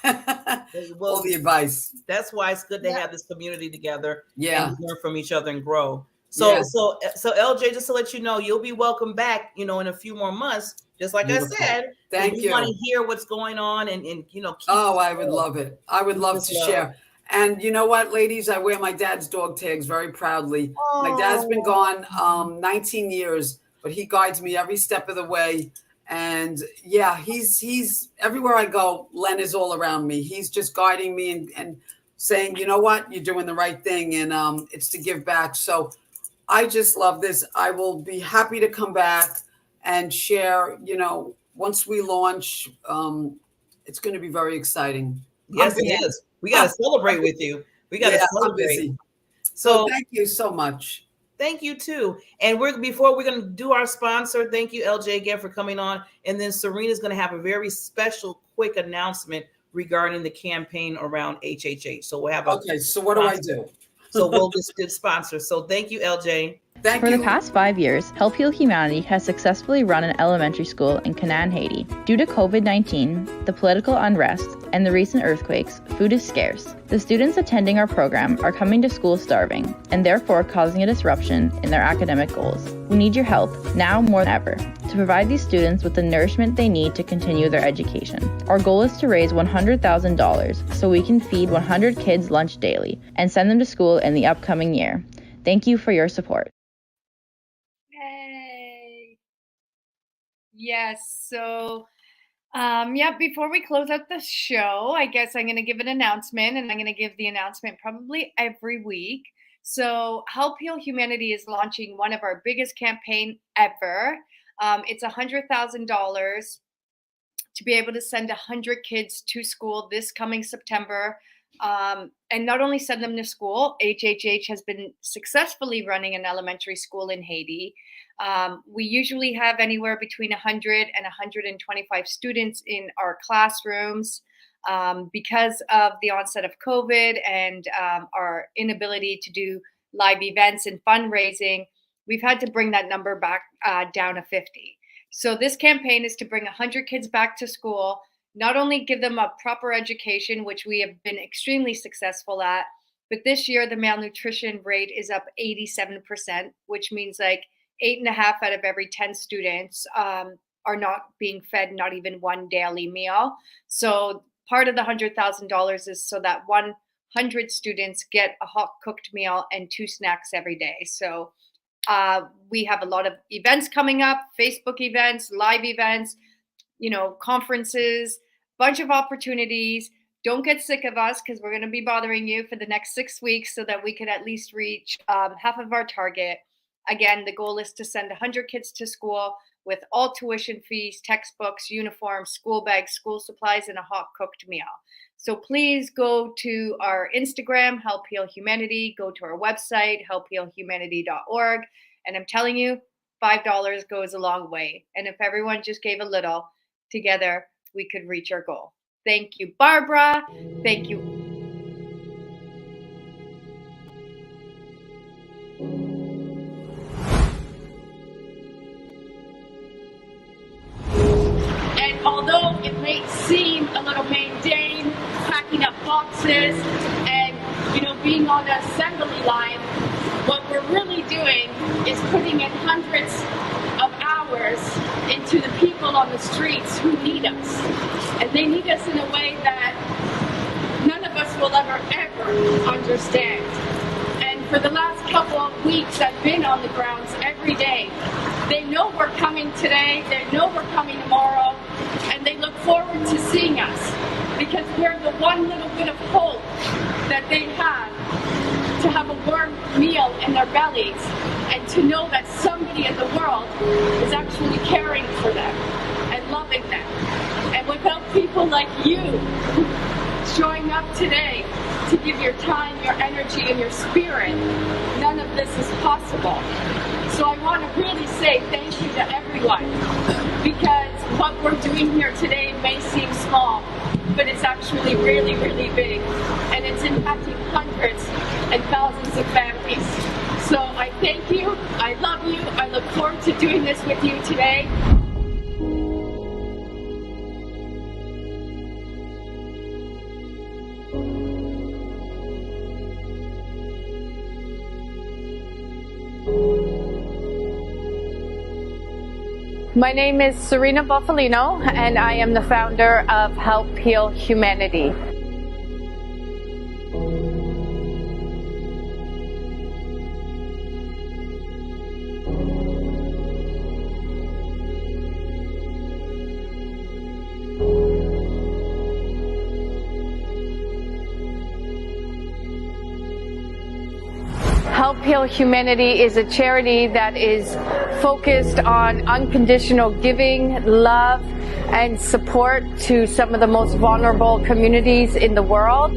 All the advice. That's why it's good to have this community together. Yeah. And learn from each other and grow. So LJ, just to let you know, you'll be welcome back, in a few more months. Just like Beautiful. I said. Thank you. Want to hear what's going on and I would love it. I would love to share. And you know what, ladies? I wear my dad's dog tags very proudly. Oh. My dad's been gone 19 years, but he guides me every step of the way. And yeah, he's everywhere I go. Len is all around me. He's just guiding me and saying, you know what, you're doing the right thing. And it's to give back. So I just love this. I will be happy to come back and share, once we launch, it's going to be very exciting. Yes, it is. We got to celebrate with you. We got to celebrate. So thank you so much. Thank you too. And before we're going to do our sponsor, thank you, LJ, again for coming on. And then Serena's going to have a very special, quick announcement regarding the campaign around HHH. So we'll have so what do I do? So we'll just do sponsor. So thank you, LJ. Thank For you. the past 5 years, Help Heal Humanity has successfully run an elementary school in Canaan, Haiti. Due to COVID-19, the political unrest, and the recent earthquakes, food is scarce. The students attending our program are coming to school starving, and therefore causing a disruption in their academic goals. We need your help, now more than ever, to provide these students with the nourishment they need to continue their education. Our goal is to raise $100,000 so we can feed 100 kids lunch daily and send them to school in the upcoming year. Thank you for your support. Yay! Yes, so before we close out the show, I guess I'm going to give an announcement, and I'm going to give the announcement probably every week. So Help Heal Humanity is launching one of our biggest campaign ever. It's $100,000 to be able to send 100 kids to school this coming September. And not only send them to school, HHH has been successfully running an elementary school in Haiti. We usually have anywhere between 100 and 125 students in our classrooms. Because of the onset of COVID and our inability to do live events and fundraising, we've had to bring that number back down to 50. So this campaign is to bring 100 kids back to school, not only give them a proper education, which we have been extremely successful at, but this year the malnutrition rate is up 87%, which means like 8.5 out of every 10 students are not being fed not even one daily meal. So part of the $100,000 is so that 100 students get a hot cooked meal and 2 snacks every day. So we have a lot of events coming up, Facebook events, live events, conferences, bunch of opportunities. Don't get sick of us because we're going to be bothering you for the next 6 weeks so that we can at least reach half of our target. Again, the goal is to send 100 kids to school with all tuition fees, textbooks, uniforms, school bags, school supplies, and a hot cooked meal. So please go to our Instagram, Help Heal Humanity, go to our website, helphealhumanity.org. And I'm telling you, $5 goes a long way. And if everyone just gave a little, together, we could reach our goal. Thank you, Barbara. Thank you. And although it may seem a little mundane, packing up boxes and, being on the assembly line, what we're really doing is putting in hundreds of hours into the people on the streets who need us. And they need us in a way that none of us will ever understand. And for the last couple of weeks, I've been on the grounds every day. They know we're coming today, they know we're coming tomorrow, and they look forward to seeing us because we're the one little bit of hope that they have to have a warm meal in their bellies and to know that somebody in the world is actually caring for them and loving them. And without people like you showing up today to give your time, your energy, and your spirit, none of this is possible. So I want to really say thank you to everyone, because what we're doing here today may seem small, but it's actually really, really big, and it's impacting hundreds and thousands of families. So I thank you, I love you, I look forward to doing this with you today. My name is Serena Bufalino, and I am the founder of Help Heal Humanity. Help Heal Humanity is a charity that is focused on unconditional giving, love, and support to some of the most vulnerable communities in the world.